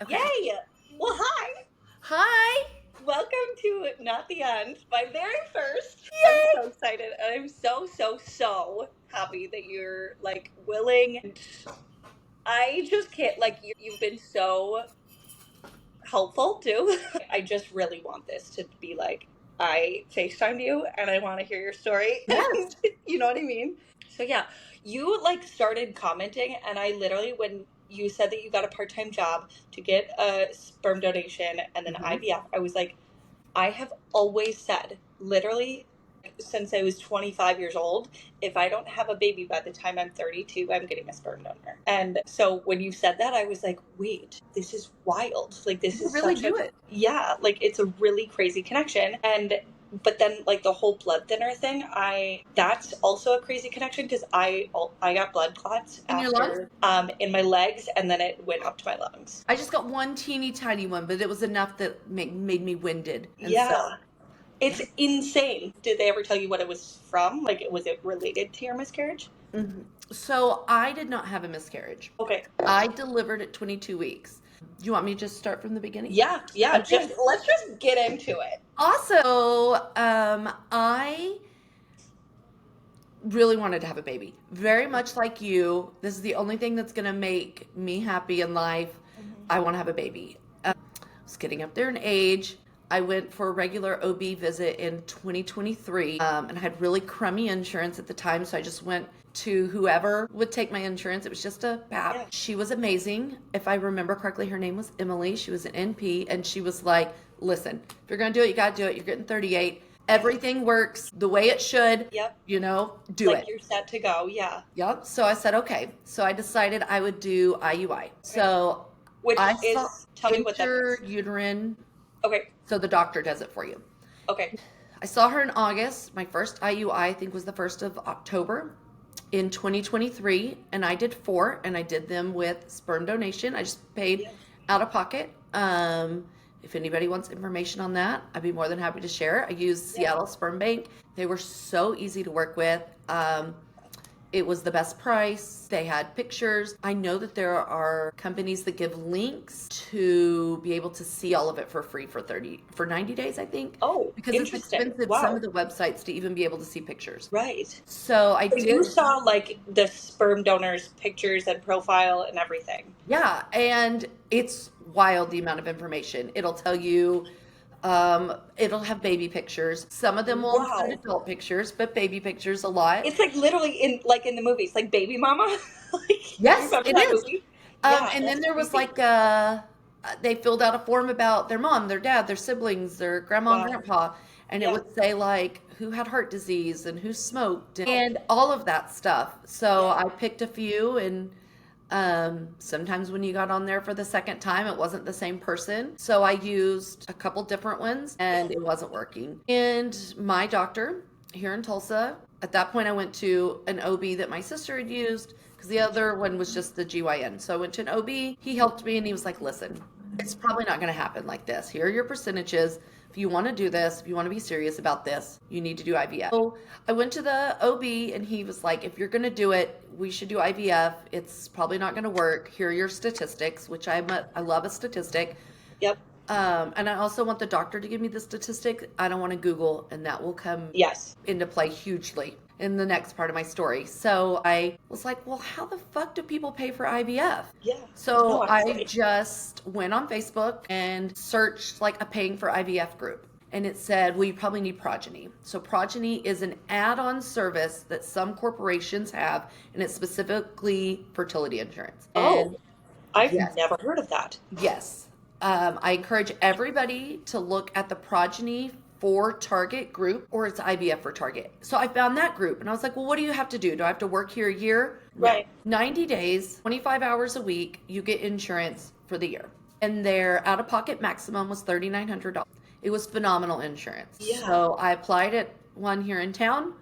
Okay. Yay! Well, hi! Hi. Welcome to Not the End, my very first. I'm Yay. so excited, and I'm so happy that you're like willing. And I just can't, like, you've been so helpful too. I just really want this to be like, I FaceTimed you and I want to hear your story. Yes. And you know what I mean? So yeah, you like started commenting, and I literally, when you said that you got a part-time job to get a sperm donation and then Mhm. IVF, I was like, I have always said, literally, since I was 25 years old, if I don't have a baby by the time I'm 32, I'm getting a sperm donor. And so when you said that, I was like, wait, this is wild. Like, this You is really such a, do it. yeah, like, it's a really crazy connection. And but then like the whole blood thinner thing, I that's also a crazy connection because I got blood clots In your lungs? after in my legs, and then it went up to my lungs. I just got one teeny tiny one, but it was enough that made me winded. And so, Yeah. It's insane. Did they ever tell you what it was from? Like, was it related to your miscarriage? mhm. So I did not have a miscarriage. Okay. I delivered at 22 weeks. Do you want me to just start from the beginning? Yeah, yeah. Okay. Just let's just get into it. Awesome. So, I really wanted to have a baby. Very much like you. This is the only thing that's going to make me happy in life. Mhm. I want to have a baby. I was getting up there in age. I went for a regular OB visit in 2023, and I had really crummy insurance at the time, so I just went to whoever would take my insurance. It was just a Yeah. PAP. She was amazing. If I remember correctly, her name was Emily. She was an NP, and she was like, listen, if you're going to do it, you got to do it. You're getting 38. Everything works the way it should, Yep. do Like it. you're set to go. Yeah. Yep. So I said, okay. So I decided I would do IUI. Okay. So Which I saw is, tell me what that means. interuterine, Okay. so the doctor does it for you. Okay. I saw her in August. My first IUI, I think, was the 1st of October in 2023, and I did four, and I did them with sperm donation. I just paid Yeah. out of pocket. If anybody wants information on that, I'd be more than happy to share. I used Yeah. Seattle Sperm Bank. They were so easy to work with. It was the best price. They had pictures. I know that there are companies that give links to be able to see all of it for free for 90 days, I think, Oh, because it's interesting. expensive some of Wow. the websites to even be able to see pictures. Right. So I So you did. saw like the sperm donor's pictures and profile and everything. Yeah, and it's wild the amount of information. It'll tell you, it'll have baby pictures. Some of them will include Wow. adult pictures, but baby pictures a lot. It's like literally in the movies, like Baby Mama. Like, you Yes, remember it that is. movie? Yeah, And that's then there was crazy. like they filled out a form about their mom, their dad, their siblings, their grandma and Wow. grandpa, and it Yeah. would say like who had heart disease and who smoked and all of that stuff. So Yeah. I picked a few, and sometimes when you got on there for the second time, it wasn't the same person. So I used a couple different ones, Yeah. and it wasn't working. And my doctor here in Tulsa, at that point, I went to an OB that my sister had used because the other one was just the GYN. So I went to an OB. He helped me, and he was like, listen, it's probably not going to happen like this. Here are your percentages. If you want to do this, if you want to be serious about this, you need to do IVF. So I went to the OB, and he was like, if you're going to do it, we should do IVF. It's probably not going to work. Here are your statistics, which I love a statistic. Yep. And I also want the doctor to give me the statistic. I don't want to Google, and that will come Yes. into play hugely in the next part of my story. So I was like, well, how the fuck do people pay for IVF? Yeah. No, So I honestly. just went on Facebook and searched like a paying for IVF group. And it said, well, you probably need Progeny. So Progeny is an add-on service that some corporations have, and it's specifically fertility insurance. Oh, And I've yes, never heard of that. yes. I encourage everybody to look at the Progeny for Target group, or it's IVF for Target. So I found that group, and I was like, well, what do you have to do? Do I have to work here a year? No. Right. 90 days, 25 hours a week, you get insurance for the year. And their out of pocket maximum was $3,900. It was phenomenal insurance. Yeah. So I applied at one here in town,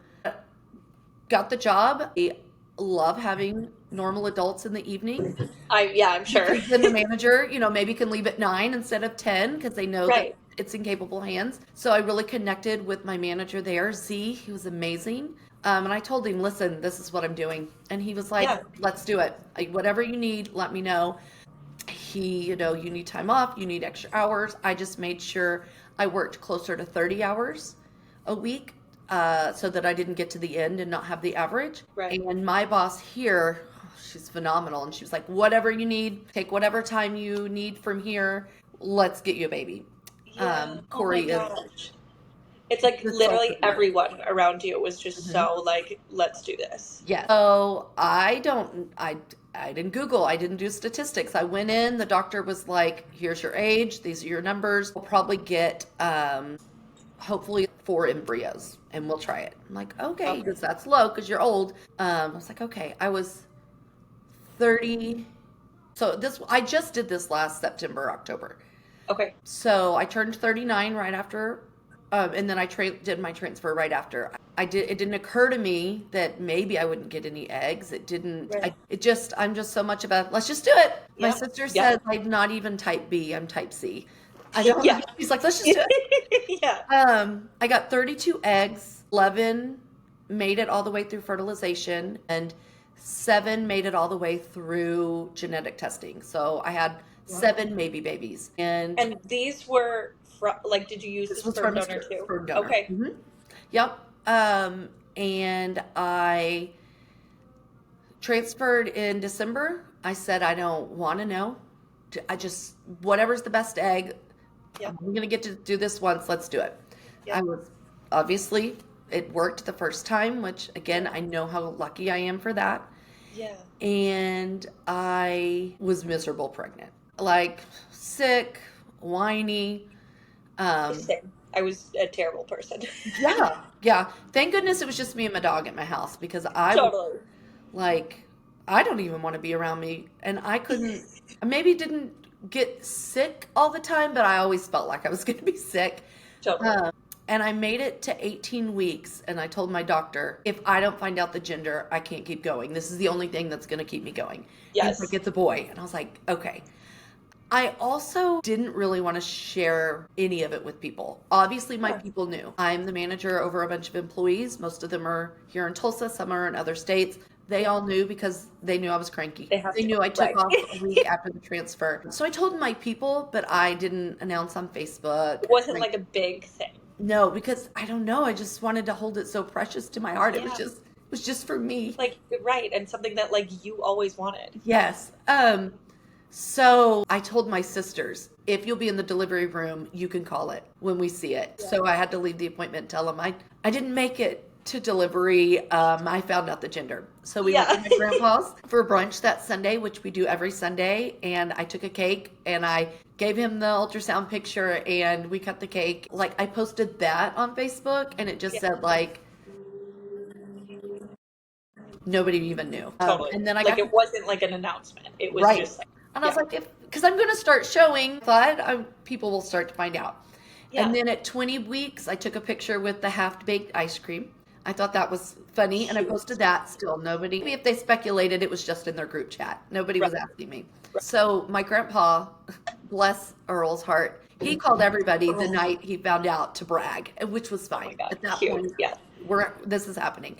got the job. I love having normal adults in the evening Yeah, I'm sure. because then the manager, maybe can leave at 9 instead of 10 because they know that Right. it's in capable hands. So I really connected with my manager there, Z. He was amazing. And I told him, listen, this is what I'm doing. And he was like, Yeah. let's do it. Like, whatever you need, let me know. you need time off, you need extra hours. I just made sure I worked closer to 30 hours a week, so that I didn't get to the end and not have the average. Right. And my boss here, she's phenomenal. And she was like, whatever you need, take whatever time you need from here. Let's get you a baby. Yeah. Oh my Corey is gosh. It's like the literally sultan. everyone around you was just Mhm. so like, let's do this. Yeah. So I didn't Google. I didn't do statistics. I went in. The doctor was like, "Here's your age. These are your numbers. We'll probably get hopefully 4 embryos, and we'll try it." I'm like, "Okay," because that's low because you're old. I was like, "Okay." I was 30. So I just did this last September, October. Okay. So I turned 39 right after, and then I did my transfer right after. It didn't occur to me that maybe I wouldn't get any eggs. It didn't. Right. I'm just so much about let's just do it. My Yep. sister Yep. says I'm not even type B. I'm type C. I don't. Yeah. She's like, let's just do it. Yeah. I got 32 eggs. 11 made it all the way through fertilization, and 7 made it all the way through genetic testing. So I had 7 maybe babies. And these were from, like, did you use the This was sperm from a donor too? sperm donor. Okay. Mhm. Yep. And I transferred in December. I said, I don't want to know. I just, whatever's the best egg, Yep. I'm going to get to do this once. Let's do it. Yep. I was, obviously, it worked the first time, which again, I know how lucky I am for that. Yeah. And I was miserable pregnant, like sick, whiny. Same. I was a terrible person. Yeah, yeah. Thank goodness it was just me and my dog at my house because I was Totally. like, I don't even want to be around me. And I couldn't, I maybe didn't get sick all the time, but I always felt like I was going to be sick. Totally. And I made it to 18 weeks, and I told my doctor, if I don't find out the gender, I can't keep going. This is the only thing that's going to keep me going. Yes. He's like, it's a boy. And I was like, okay. I also didn't really want to share any of it with people. Obviously, my Sure. people knew. I'm the manager over a bunch of employees. Most of them are here in Tulsa, some are in other states. They all knew because they knew I was cranky. They knew I took off a week after the transfer. So I told my people, but I didn't announce on Facebook. It wasn't like a big thing. No, because I don't know. I just wanted to hold it so precious to my heart. Yeah. It was just for me. Like, right, and something that like you always wanted. Yes. So I told my sisters, if you'll be in the delivery room, you can call it when we see it. Yeah. So I had to leave the appointment and tell them I didn't make it to delivery. I found out the gender. So we went to my grandpa's for brunch that Sunday, which we do every Sunday. And I took a cake and I gave him the ultrasound picture and we cut the cake. Like I posted that on Facebook and it just said like, nobody even knew. Totally. And then I like got, it wasn't like an announcement. It was Right. just like, and I was like, because I'm going to start showing, people will start to find out. yeah. And then at 20 weeks, I took a picture with the half-baked ice cream. I thought that was funny, and I posted that. Still, nobody, if they speculated, it was just in their group chat. Nobody was asking me. So my grandpa, bless Earl's heart, he called everybody the night he found out to brag, which was Oh my fine. God, At that cute. point, Yeah. this is happening.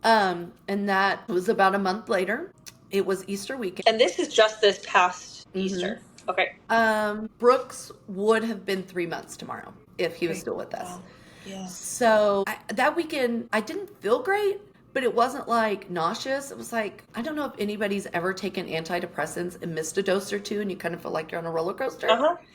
And that was about a month later. It was Easter weekend. And this is just this past Easter. Okay. Brooks would have been 3 months tomorrow if he was still with us. Wow. Yeah. So that weekend, I didn't feel great, but it wasn't like nauseous. It was like, I don't know if anybody's ever taken antidepressants and missed a dose or two and you kind of feel like you're on a roller coaster.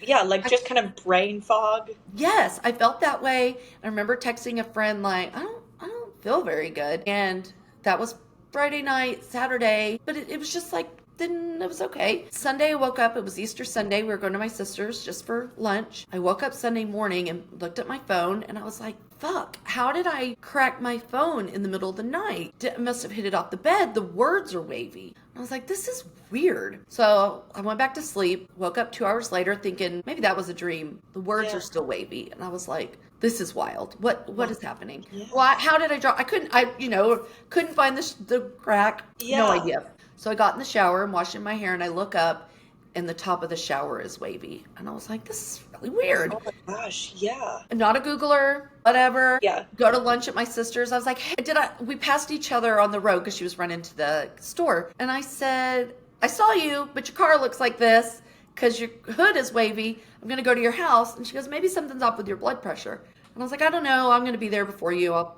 Yeah, like just kind of brain fog. Yes, I felt that way. I remember texting a friend like, I don't feel very good. And that was Friday night, Saturday, but it was just like, then it was okay. Sunday I woke up, it was Easter Sunday. We were going to my sister's just for lunch. I woke up Sunday morning and looked at my phone and I was like, fuck, how did I crack my phone in the middle of the night? I must have hit it off the bed. The words are wavy. I was like, this is weird. So I went back to sleep, woke up 2 hours later thinking maybe that was a dream. The words are still wavy. And I was like, this is wild. What is happening? Yeah. Why, how did I draw? I couldn't find the crack. Yeah. No idea. So I got in the shower and washing my hair and I look up and the top of the shower is wavy. And I was like, this is really weird. Oh my gosh, yeah. I'm not a Googler, whatever. Yeah. Go to lunch at my sister's. I was like, hey, we passed each other on the road because she was running to the store. And I said, I saw you, but your car looks like this. because your hood is wavy. I'm going to go to your house. And she goes, maybe something's up with your blood pressure. And I was like, I don't know. I'm going to be there before you. I'll,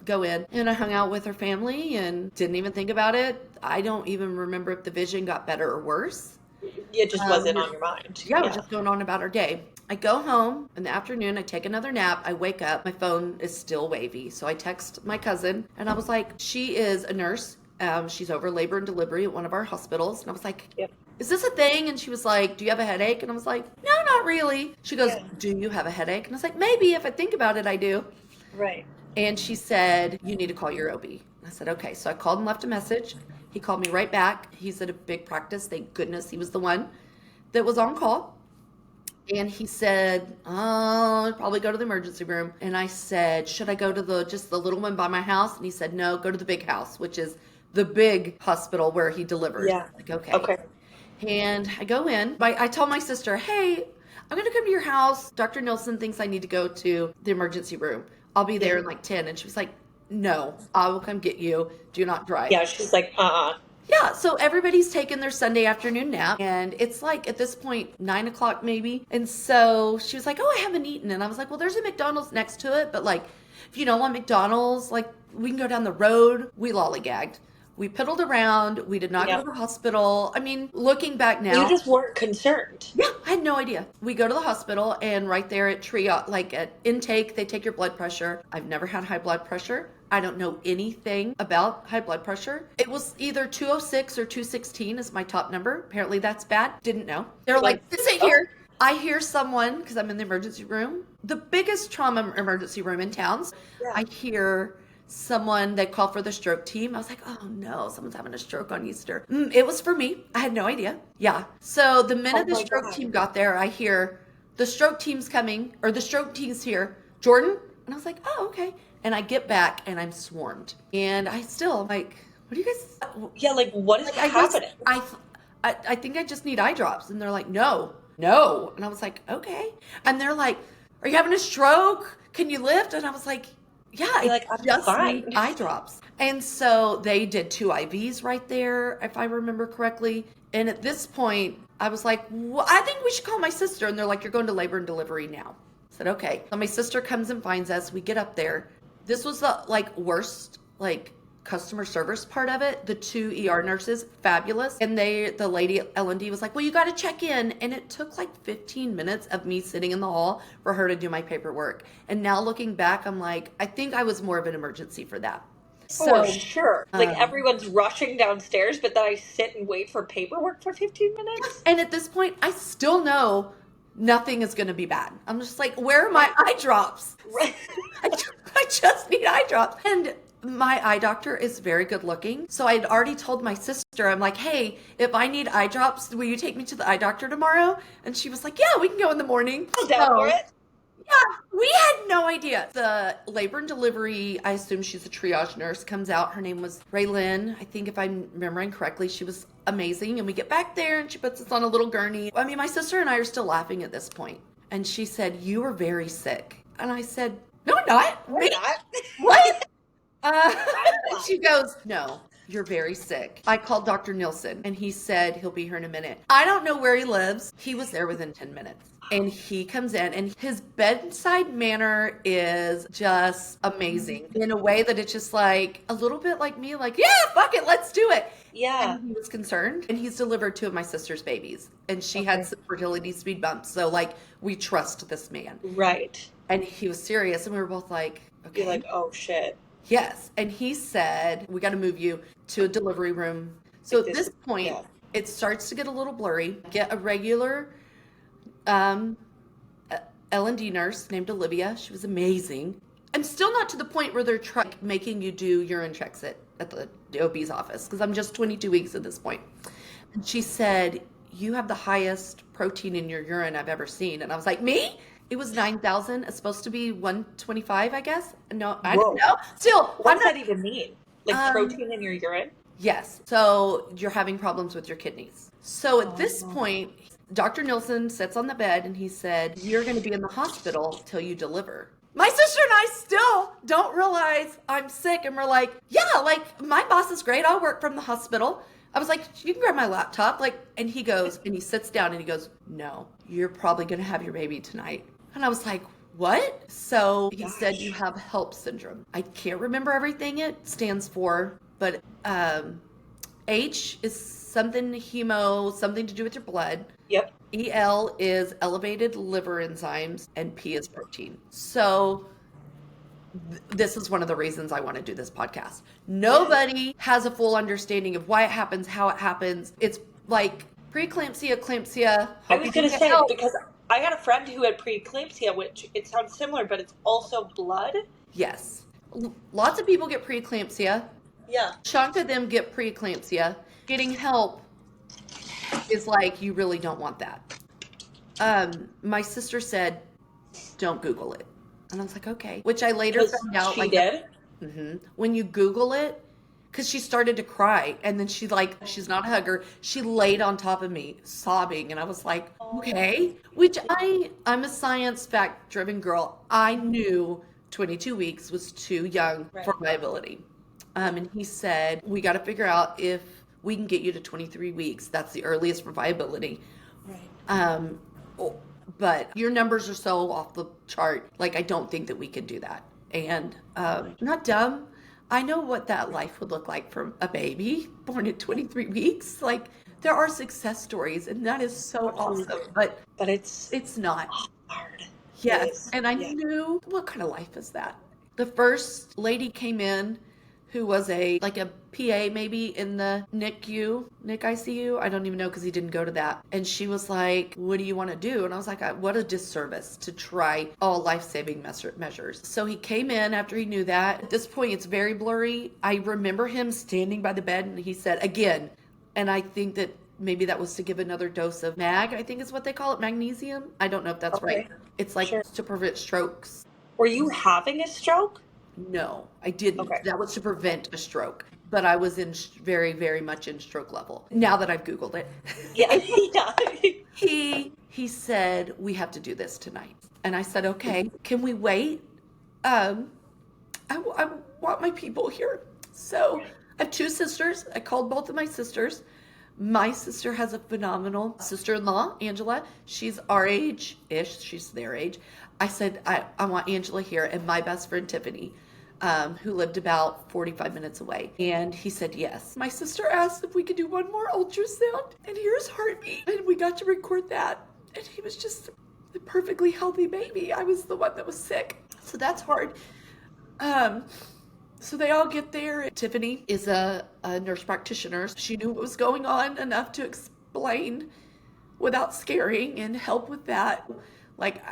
go in. And I hung out with her family and didn't even think about it. I don't even remember if the vision got better or worse. It just wasn't on your mind. Yeah, we're just going on about our day. I go home in the afternoon. I take another nap. I wake up. My phone is still wavy. So I text my cousin and I was like, she is a nurse. She's over labor and delivery at one of our hospitals. And I was like, Yep. is this a thing? And she was like, do you have a headache? And I was like, no, not really. She goes, Yeah. do you have a headache? And I was like, maybe if I think about it, I do. Right. And she said, you need to call your OB. I said, okay. So I called and left a message. He called me right back. He's at a big practice. Thank goodness he was the one that was on call. And he said, oh, I'd probably go to the emergency room. And I said, should I go to just the little one by my house? And he said, no, go to the big house, which is the big hospital where he delivers. Yeah. Like, okay. Okay. And I go in. I told my sister, hey, I'm going to come to your house. Dr. Nilsson thinks I need to go to the emergency room. I'll be there in like 10. And she was like, no, I will come get you. Do not drive. Yeah, she's like, Yeah, so everybody's taking their Sunday afternoon nap, and it's like at this point 9 o'clock maybe. And so she was like, "Oh, I haven't eaten," and I was like, "Well, there's a McDonald's next to it, but like, if you don't want McDonald's, like we can go down the road." We lollygagged. We piddled around. We did not go to the hospital. I mean, looking back now, You just weren't concerned. yeah, I had no idea. We go to the hospital, and right there at triage, like at intake, they take your blood pressure. I've never had high blood pressure. I don't know anything about high blood pressure. It was either 206 or 216 is my top number. Apparently that's bad. Didn't know. They're like, sit here. I hear someone, because I'm in the emergency room, the biggest trauma emergency room in towns. Yeah. I hear someone, they call for the stroke team. I was like, oh no, someone's having a stroke on Easter. It was for me. I had no idea. Yeah. So the minute the stroke team got there, I hear the stroke team's coming, or the stroke team's here. Jordan? And I was like, oh, okay. And I get back and I'm swarmed. And I still like, what do you guys? Yeah, like what is happening? I think I just need eye drops. And they're like, no. And I was like, okay. And they're like, are you having a stroke? Can you lift? And I was like, yeah, I just need eye drops. And so they did 2 IVs right there, if I remember correctly. And at this point, I was like, well, I think we should call my sister. And they're like, you're going to labor and delivery now. I said, okay. So my sister comes and finds us. We get up there. This was the worst customer service part of it. The 2 ER nurses, fabulous. And the lady at L&D was like, well, you got to check in. And it took like 15 minutes of me sitting in the hall for her to do my paperwork. And now looking back, I'm like, I think I was more of an emergency for that. So sure. Everyone's rushing downstairs, but then I sit and wait for paperwork for 15 minutes. And at this point, I still know nothing is going to be bad. I'm just like, where are my eye drops? Right. I just need eye drops. And my eye doctor is very good looking. So I'd already told my sister, I'm like, hey, if I need eye drops, will you take me to the eye doctor tomorrow? And she was like, yeah, we can go in the morning. I'm down for it. Yeah, we had no idea. The labor and delivery, I assume she's a triage nurse, comes out. Her name was Raylyn. I think if I'm remembering correctly, she was amazing. And we get back there and she puts us on a little gurney. I mean, my sister and I are still laughing at this point. And she said, you were very sick. And I said, no, I'm not. We're not. What? She goes, no, you're very sick. I called Dr. Nilsson and he said he'll be here in a minute. I don't know where he lives. He was there within 10 minutes. And he comes in and his bedside manner is just amazing in a way that it's just like a little bit like me, like, yeah, fuck it, let's do it. Yeah. And he was concerned. And he's delivered 2 of my sister's babies. And she had some fertility speed bumps. So we trust this man. Right. And he was serious. And we were both like, okay. You're like, oh shit. Yes. And he said, we got to move you to a delivery room. So at this point, it starts to get a little blurry. Get a regular L&D nurse named Olivia. She was amazing. I'm still not to the point where they're making you do urine checks at the OB's office because I'm just 22 weeks at this point. And she said, you have the highest protein in your urine I've ever seen. And I was like, me? It was 9,000. It's supposed to be 125, I guess. No, I don't know. Still, what does that even mean? Like protein in your urine? Yes. So you're having problems with your kidneys. So at this point, Dr. Nilsson sits on the bed and he said, you're going to be in the hospital till you deliver. My sister and I still don't realize I'm sick. And we're like, yeah, like my boss is great. I'll work from the hospital. I was like, you can grab my laptop. Like, and he goes, and he sits down and he goes, no, you're probably going to have your baby tonight. And I was like, what? So he said, you have HELLP syndrome. I can't remember everything it stands for, but H is something something to do with your blood. Yep. EL is elevated liver enzymes, and P is protein. So this is one of the reasons I want to do this podcast. Nobody has a full understanding of why it happens, how it happens. It's like preeclampsia, eclampsia. I was going to say, because I had a friend who had preeclampsia, which it sounds similar, but it's also blood. Yes. Lots of people get preeclampsia. Yeah. Chunk of them get preeclampsia. Getting HELLP is like, you really don't want that. My sister said, don't Google it. And I was like, okay. Which I later found out. She did? When you Google it, because she started to cry. And then she's not a hugger. She laid on top of me, sobbing. And I was like, okay. Which I'm a science fact-driven girl. I knew 22 weeks was too young for viability. And he said, we got to figure out if we can get you to 23 weeks. That's the earliest for viability. Right. But your numbers are so off the chart. Like, I don't think that we can do that. And not dumb. I know what that life would look like for a baby born at 23 weeks. Like, there are success stories, and that is so awesome. But it's not hard. Yes. And I knew, what kind of life is that? The first lady came in who was a PA maybe in the NICU, ICU. I don't even know because he didn't go to that. And she was like, what do you want to do? And I was like, what a disservice to try all life-saving measures. So he came in after he knew that. At this point, it's very blurry. I remember him standing by the bed and he said, again, and I think that maybe that was to give another dose of I think is what they call it, magnesium. I don't know if that's right. It's like to prevent strokes. Were you having a stroke? No, I didn't. Okay. That was to prevent a stroke. But I was in very, very much in stroke level. Now that I've Googled it. Yeah. He said, we have to do this tonight. And I said, okay, can we wait? I want my people here. So I have two sisters. I called both of my sisters. My sister has a phenomenal sister-in-law, Angela. She's our age-ish. She's their age. I said, I want Angela here, and my best friend, Tiffany, who lived about 45 minutes away. And he said yes. My sister asked if we could do one more ultrasound and hear his heartbeat. And we got to record that. And he was just a perfectly healthy baby. I was the one that was sick. So that's hard. So they all get there. Tiffany is a nurse practitioner. She knew what was going on enough to explain without scaring and help with that. Like,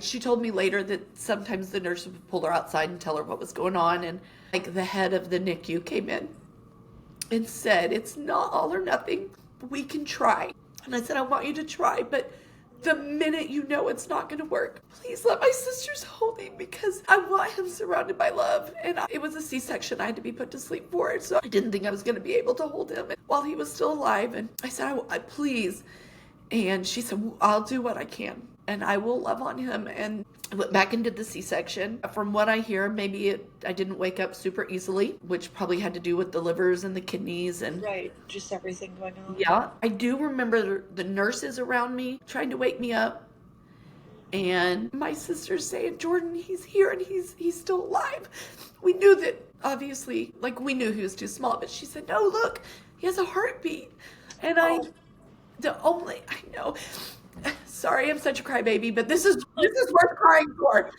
she told me later that sometimes the nurse would pull her outside and tell her what was going on. And like the head of the NICU came in and said, it's not all or nothing. We can try. And I said, I want you to try, but the minute you know it's not going to work, please let my sisters hold him because I want him surrounded by love. And it was a C-section. I had to be put to sleep for it. So I didn't think I was going to be able to hold him while he was still alive. And I said, I please. And she said, well, I'll do what I can and I will love on him. And I went back and did the C-section. From what I hear, maybe I didn't wake up super easily, which probably had to do with the livers and the kidneys and just everything going on. Yeah, I do remember the nurses around me trying to wake me up, and my sister's saying, Jordan, he's here and he's still alive. We knew that, obviously, like we knew he was too small, but she said, no, look, he has a heartbeat. And I know. Sorry, I'm such a crybaby, but this is worth crying for.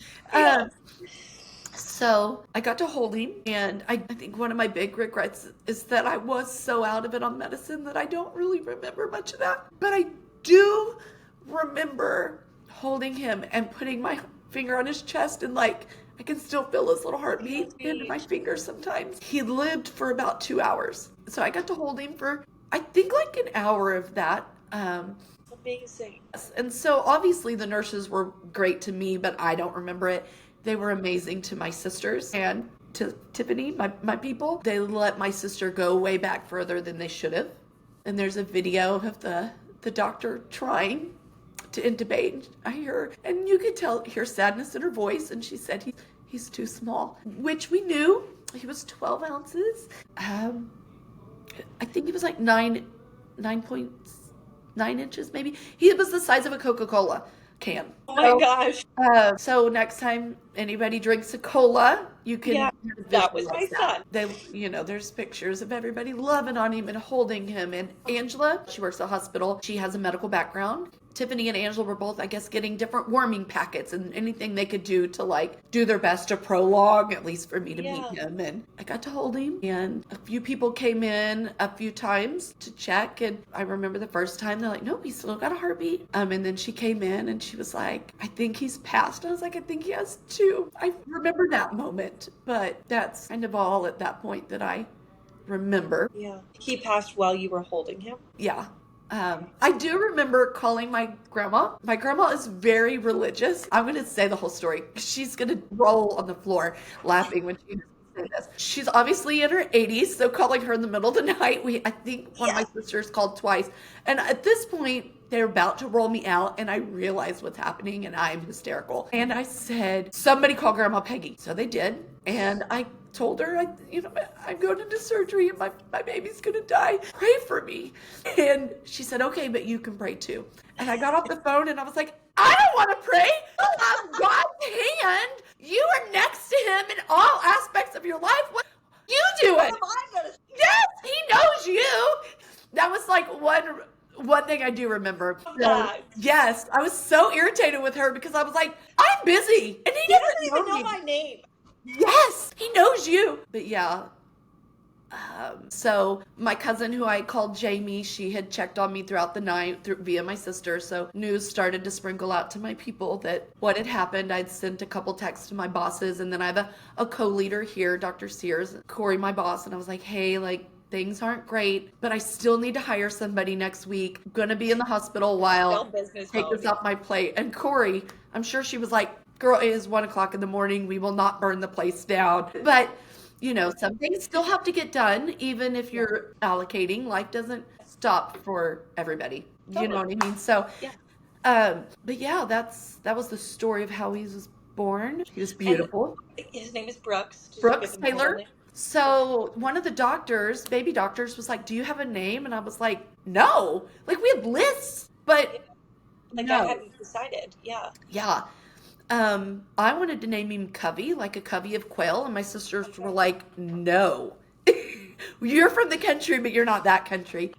So I got to hold him, and I think one of my big regrets is that I was so out of it on medicine that I don't really remember much of that. But I do remember holding him and putting my finger on his chest, and like I can still feel his little heartbeat in my fingers sometimes. He lived for about 2 hours. So I got to hold him for, I think, like an hour of that. Amazing. And so obviously the nurses were great to me, but I don't remember it. They were amazing to my sisters and to Tiffany, my people. They let my sister go way back further than they should have. And there's a video of the doctor trying to intubate. I hear, and you could hear sadness in her voice. And she said, he's too small, which we knew. He was 12 ounces. I think he was like 9.9 inches, maybe. He was the size of a Coca-Cola can. Oh my gosh. So next time anybody drinks a cola, you Yeah, can that was visualize my that. son. There's pictures of everybody loving on him and holding him. And Angela, she works at a hospital. She has a medical background. Tiffany and Angela were both, I guess, getting different warming packets and anything they could do to like do their best to prolong, at least for me to meet him. And I got to hold him. And a few people came in a few times to check. And I remember the first time they're like, nope, he's still got a heartbeat. And then she came in and she was like, I think he's passed. I was like, I think he has too. I remember that moment, but that's kind of all at that point that I remember. Yeah. He passed while you were holding him? Yeah. I do remember calling my grandma. My grandma is very religious. I'm going to say the whole story. She's going to roll on the floor laughing when she says this. She's obviously in her 80s, so calling her in the middle of the night, I think one of my sisters called twice. And at this point, they're about to roll me out, and I realize what's happening, and I'm hysterical. And I said, somebody call Grandma Peggy. So they did. And I told her, I'm going into surgery and my baby's going to die. Pray for me. And she said, okay, but you can pray too. And I got off the phone and I was like, I don't want to pray. You have God's hand. You are next to him in all aspects of your life. What you doing? What am I gonna say? Yes, he knows you. That was like one thing I do remember. So, yes, I was so irritated with her because I was like, I'm busy. And he doesn't even know my name. Yes, he knows you. But yeah. So my cousin who I called Jamie, she had checked on me throughout the night via my sister. So news started to sprinkle out to my people that what had happened. I'd sent a couple texts to my bosses, and then I have a co-leader here, Dr. Sears, Corey, my boss. And I was like, hey, like, things aren't great, but I still need to hire somebody next week. I'm going to be in the hospital while take this off my plate. And Corey, I'm sure she was like, girl, it is 1:00 in the morning. We will not burn the place down. But, some things still have to get done, even if you're allocating. Life doesn't stop for everybody. You know what I mean? So, but yeah, that was the story of how he was born. He was beautiful. And his name is Brooks. Brooks Taylor. So one of the doctors, baby doctors, was like, do you have a name? And I was like, no. Like, we had lists, but like no. I hadn't decided. Yeah. Yeah. I wanted to name him Covey, like a covey of quail, and my sisters were like, no. You're from the country, but you're not that country.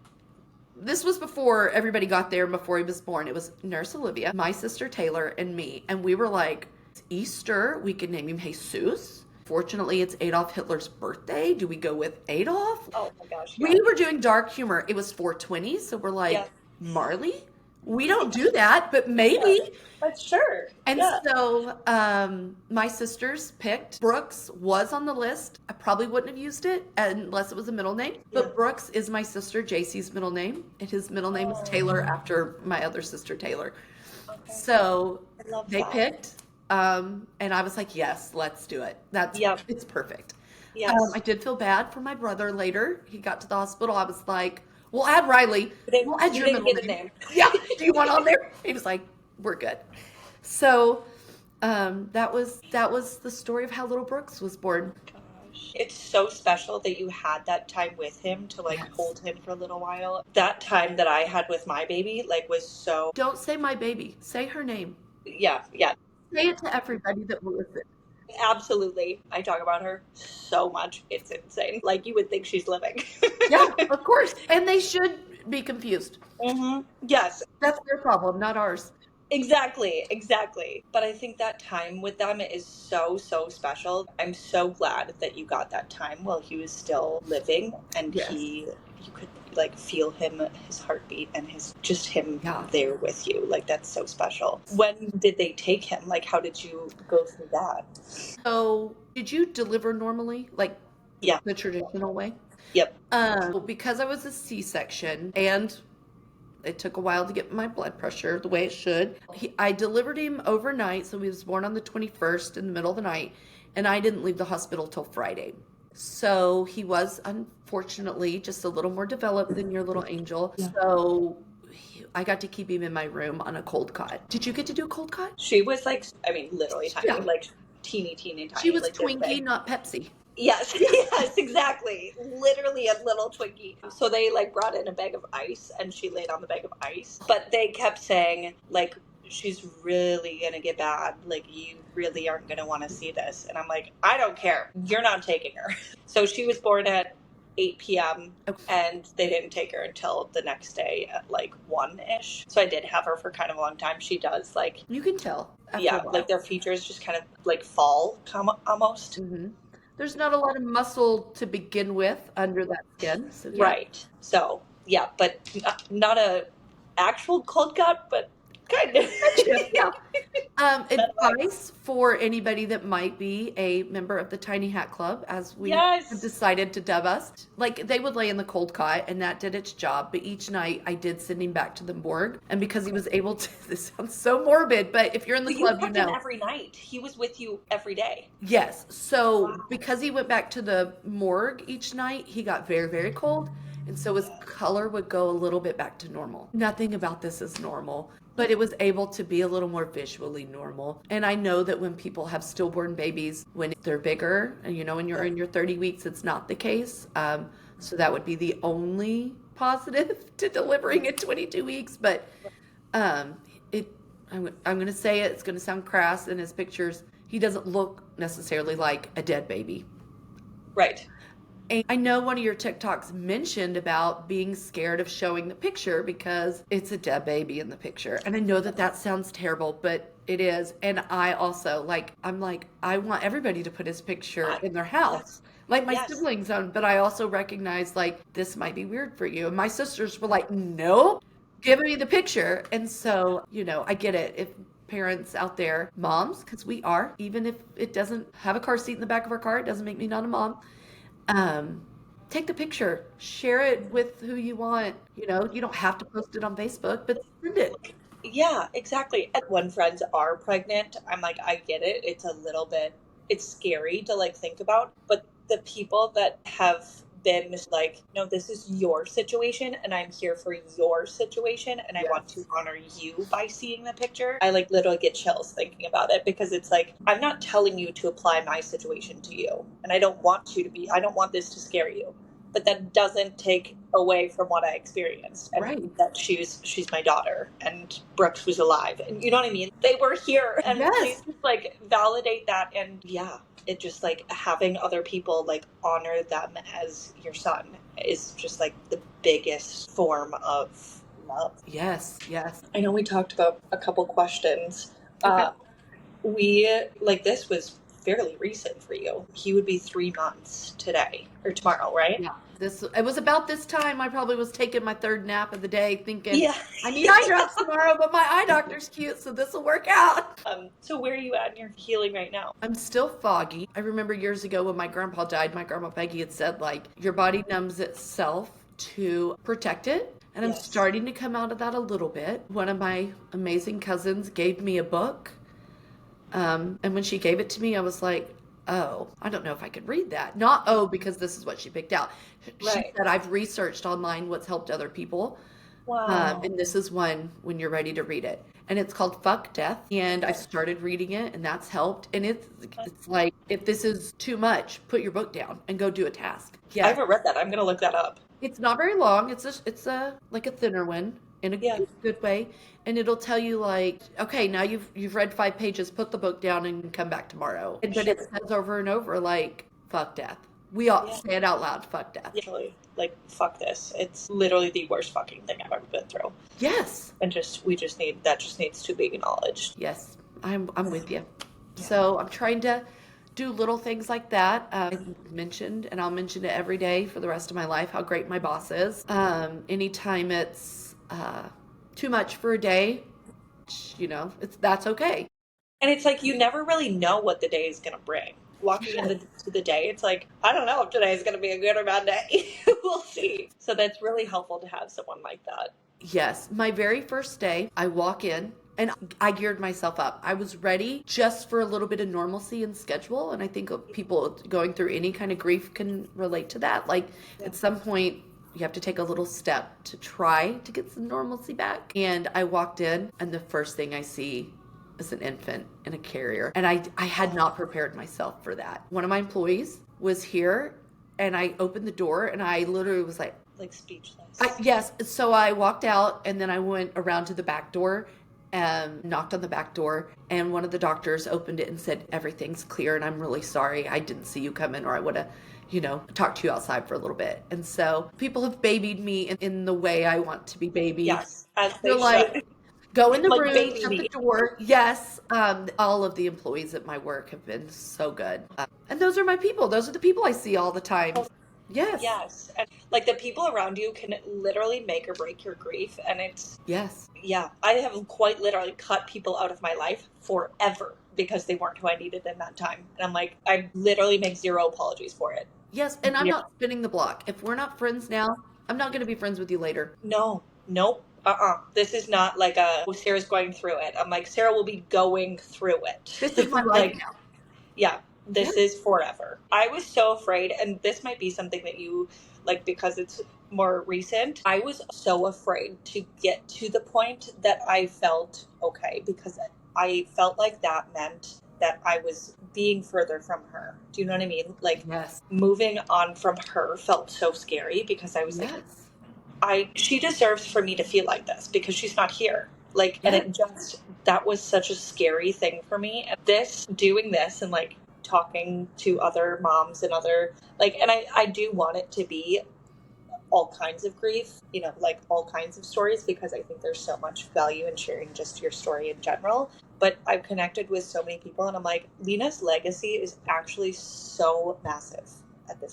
This was before everybody got there and before he was born. It was Nurse Olivia, my sister Taylor, and me. And we were like, it's Easter. We could name him Jesus. Fortunately, it's Adolf Hitler's birthday. Do we go with Adolf? Oh my gosh. Yeah. We were doing dark humor. It was 420, so we're like, Marley? We don't do that, but maybe. Yeah, but sure. And so my sisters picked Brooks was on the list. I probably wouldn't have used it unless it was a middle name. But Brooks is my sister JC's middle name. And his middle name is Taylor after my other sister Taylor. Okay. So they picked. And I was like, yes, let's do it. It's perfect. Yes. I did feel bad for my brother later. He got to the hospital. I was like, we'll add Riley. We'll add your middle name. Yeah. Do you want on there? He was like, we're good. So that was the story of how little Brooks was born. Gosh. It's so special that you had that time with him to hold him for a little while. That time that I had with my baby was so... Don't say my baby. Say her name. Yeah. Say it to everybody that will listen. Absolutely. I talk about her so much. It's insane. You would think she's living. Yeah, of course. And they should be confused. Mm-hmm. Yes. That's their problem, not ours. Exactly. But I think that time with them is so, so special. I'm so glad that you got that time while he was still living, and you could feel him, his heartbeat, and him there with you. That's so special. When did they take him? How did you go through that? So did you deliver normally? The traditional way? Yep. Because I was a C-section and it took a while to get my blood pressure the way it should. I delivered him overnight, so he was born on the 21st in the middle of the night, and I didn't leave the hospital till Friday. So he was unfortunately just a little more developed than your little angel. Yeah. So I got to keep him in my room on a cold cot. Did you get to do a cold cot? She was literally tiny, teeny tiny. She was Twinkie, not Pepsi. Yes, yes, exactly. Literally a little Twinkie. So they like brought in a bag of ice and she laid on the bag of ice. But they kept saying, like, she's really gonna get bad. Like, you really aren't gonna want to see this. And I'm like, I don't care. You're not taking her. So she was born at 8 p.m. and they didn't take her until the next day at like 1-ish. So I did have her for kind of a long time. She does like, You can tell after a yeah, while. like their features just kind of like fall almost. Hmm. There's not a lot of muscle to begin with under that skin. So yeah. Right. So yeah, but not a actual cold cut, but kind of. Yeah. Advice for anybody that might be a member of the Tiny Hat Club, as we have Yes. decided to dub us. Like, they would lay in the cold cot, and that did its job. But each night, I did send him back to the morgue. And because he was able to, this sounds so morbid, but if you're in the But you club, you kept him know. every night. He was with you every day. Yes. So Wow. because he went back to the morgue each night, he got very, very cold. And so his color would go a little bit back to normal. Nothing about this is normal, but it was able to be a little more visually normal. And I know that when people have stillborn babies, when they're bigger, and when you're in your 30 weeks, it's not the case. So that would be the only positive to delivering at 22 weeks. But um, it, I'm going to say it, it's going to sound crass in his pictures. He doesn't look necessarily like a dead baby. Right. And I know one of your TikToks mentioned about being scared of showing the picture because it's a dead baby in the picture. And I know that that sounds terrible, but it is. And I also, I'm like, I want everybody to put his picture in their house. Yes. Like my Yes. siblings, but I also recognize, like, this might be weird for you. And my sisters were like, nope, give me the picture. And so, I get it. If parents out there, moms, because we are, even if it doesn't have a car seat in the back of our car, it doesn't make me not a mom. um, Take the picture, share it with who you want. You don't have to post it on Facebook, but send it. Yeah, exactly. And when friends are pregnant, I'm like, I get it. It's a little bit, it's scary to like think about. But the people that have been like, no, this is your situation and I'm here for your situation and I want to Yes. honor you by seeing the picture. I like literally get chills thinking about it because it's like, I'm not telling you to apply my situation to you. And I don't want this to scare you, but that doesn't take away from what I experienced and Right. that she's my daughter and Brooks was alive and you know what I mean? They were here and please Yes. just like validate that and yeah, it just like having other people like honor them as your son is just like the biggest form of love. Yes. Yes. I know we talked about a couple questions. Okay. We like this was fairly recent for you. He would be 3 months today or tomorrow, right? Yeah. It was about this time I probably was taking my third nap of the day thinking, Yeah. I need eye drops tomorrow, but my eye doctor's cute, so this will work out. So where are you at in your healing right now? I'm still foggy. I remember years ago when my grandpa died, my grandma Peggy had said, like, your body numbs itself to protect it. And I'm Yes. starting to come out of that a little bit. One of my amazing cousins gave me a book. And when she gave it to me, I was like, oh, I don't know if I could read that. Not, oh, because this is what she picked out. She Right. said, I've researched online what's helped other people. Wow. And this is one when you're ready to read it. And it's called Fuck Death. And I started reading it, and that's helped. And it's like, if this is too much, put your book down and go do a task. I Yeah. haven't read that. I'm gonna look that up. It's not very long. It's a like a thinner one in a Yeah. good way. And it'll tell you, like, okay, now you've read 5 pages, put the book down and come back tomorrow. But it Sure. says over and over, like, fuck death. We all Yeah. say it out loud, fuck death. Actually, like fuck this. It's literally the worst fucking thing I've ever been through. Yes. And we just need that just needs to be acknowledged. Yes. I'm with you. So I'm trying to do little things like that. I mentioned, and I'll mention it every day for the rest of my life, how great my boss is. Anytime it's too much for a day, that's okay. And it's like you never really know what the day is gonna bring. Walking into the day, it's like, I don't know if today is gonna be a good or bad day. We'll see. So that's really helpful to have someone like that. Yes, my very first day, I walk in and I geared myself up. I was ready just for a little bit of normalcy and schedule. And I think people going through any kind of grief can relate to that. Like, at some point, you have to take a little step to try to get some normalcy back. And I walked in, and the first thing I see as an infant in a carrier. And I had not prepared myself for that. One of my employees was here and I opened the door and I literally was like speechless. Yes. So I walked out and then I went around to the back door and knocked on the back door. And one of the doctors opened it and said, "Everything's clear. And I'm really sorry. I didn't see you come in, or I would have, talked to you outside for a little bit." And so people have babied me in the way I want to be babied. Yes, as they They're like, should. go in the Like room, baby shut the me. door. Yes. All of the employees at my work have been so good. And those are my people. Those are the people I see all the time. Yes. Yes. And like the people around you can literally make or break your grief. And it's, Yes. yeah, I have quite literally cut people out of my life forever because they weren't who I needed in that time. And I'm like, I literally make zero apologies for it. Yes, and I'm Yeah. not spinning the block. If we're not friends now, I'm not going to be friends with you later. No, nope. This is not like Sarah's going through it. I'm like, Sarah will be going through it. This is my life Like, now. yeah, this is forever. I was so afraid, and this might be something that you like because it's more recent. I was so afraid to get to the point that I felt okay because I felt like that meant that I was being further from her. Do you know what I mean? Like, Yes. moving on from her felt so scary because I was like, she deserves for me to feel like this because she's not here. Like, and it just, that was such a scary thing for me. And doing this and like talking to other moms and other, like, and I do want it to be all kinds of grief, like all kinds of stories, because I think there's so much value in sharing just your story in general. But I've connected with so many people and I'm like, Lena's legacy is actually so massive.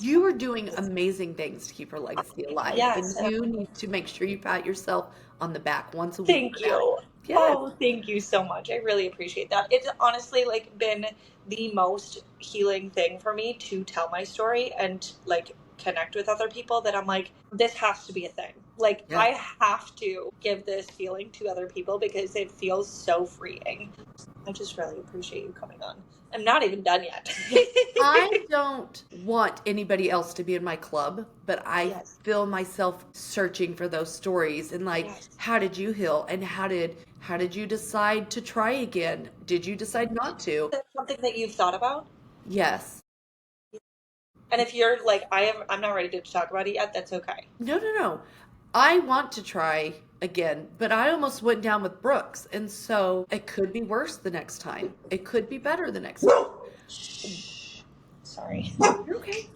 You are doing amazing things to keep her legacy alive. Yes. And you need to make sure you pat yourself on the back once a week. Thank you. Yes. Oh, thank you so much. I really appreciate that. It's honestly like been the most healing thing for me to tell my story and like connect with other people that I'm like, this has to be a thing. Like, I have to give this feeling to other people because it feels so freeing. I just really appreciate you coming on. I'm not even done yet. I don't want anybody else to be in my club, but I feel myself searching for those stories and like, how did you heal? And how did you decide to try again? Did you decide not to? Is that something that you've thought about? Yes. And if you're like, I'm not ready to talk about it yet, that's okay. No. I want to try again, but I almost went down with Brooks. And so it could be worse the next time. It could be better the next time. Sorry. You're okay.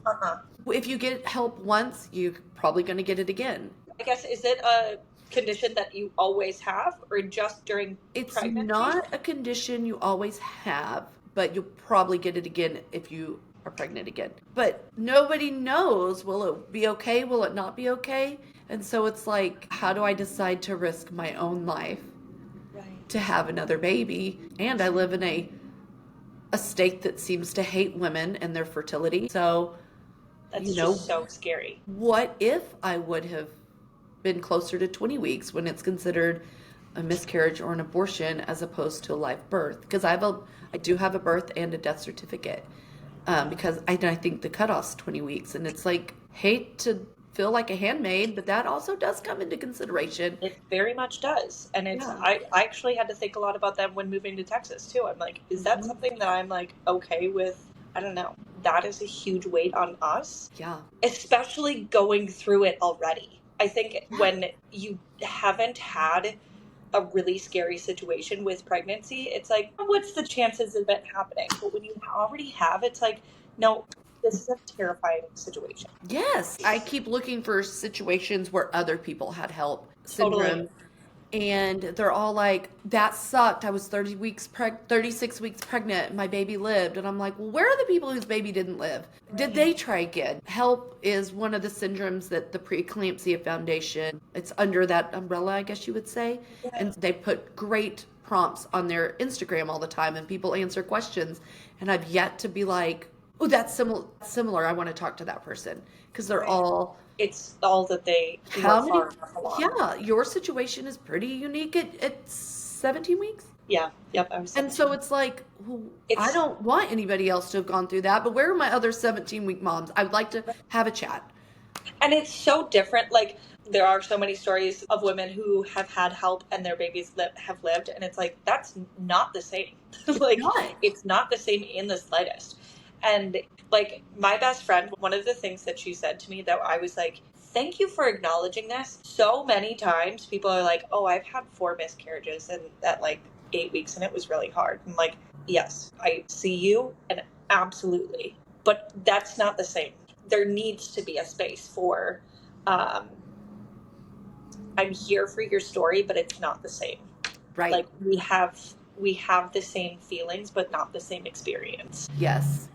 If you get help once, you're probably going to get it again. I guess, is it a condition that you always have or just during pregnancy? It's not a condition you always have, but you'll probably get it again if you are pregnant again. But nobody knows, will it be okay? Will it not be okay? And so it's like, how do I decide to risk my own life to have another baby? And I live in a state that seems to hate women and their fertility. So, that's just so scary. What if I would have been closer to 20 weeks when it's considered a miscarriage or an abortion as opposed to a live birth? Because I do have a birth and a death certificate. Because I think the cutoff's 20 weeks, and it's like, hate to feel like a handmaid, but that also does come into consideration. It very much does. And it's, I actually had to think a lot about that when moving to Texas too. I'm like, is that something that I'm like okay with? I don't know. That is a huge weight on us. Yeah. Especially going through it already. I think when you haven't had a really scary situation with pregnancy, it's like, what's the chances of it happening? But when you already have, it's like, no, this is a terrifying situation. Yes. I keep looking for situations where other people had HELLP syndrome. Totally. And they're all like, that sucked. I was 36 weeks pregnant. My baby lived. And I'm like, well, where are the people whose baby didn't live? Did they try again? HELLP is one of the syndromes that the Preeclampsia Foundation, it's under that umbrella, I guess you would say. Yeah. And they put great prompts on their Instagram all the time and people answer questions. And I've yet to be like, oh, that's similar. I want to talk to that person. Because they're all... It's all that they your situation is pretty unique at 17 weeks. Yep. And so it's like, I don't want anybody else to have gone through that, but where are my other 17-week moms? I would like to have a chat. And it's so different. Like, there are so many stories of women who have had HELP and their babies have lived, and it's like, that's not the same. Like, Not. it's not the same in the slightest. And like, my best friend, one of the things that she said to me that I was like, thank you for acknowledging this. So many times people are like, oh, I've had 4 miscarriages and at like 8 weeks and it was really hard. I'm like, yes, I see you, and absolutely. But that's not the same. There needs to be a space for, I'm here for your story, but it's not the same. Right. Like, we have the same feelings, but not the same experience. Yes.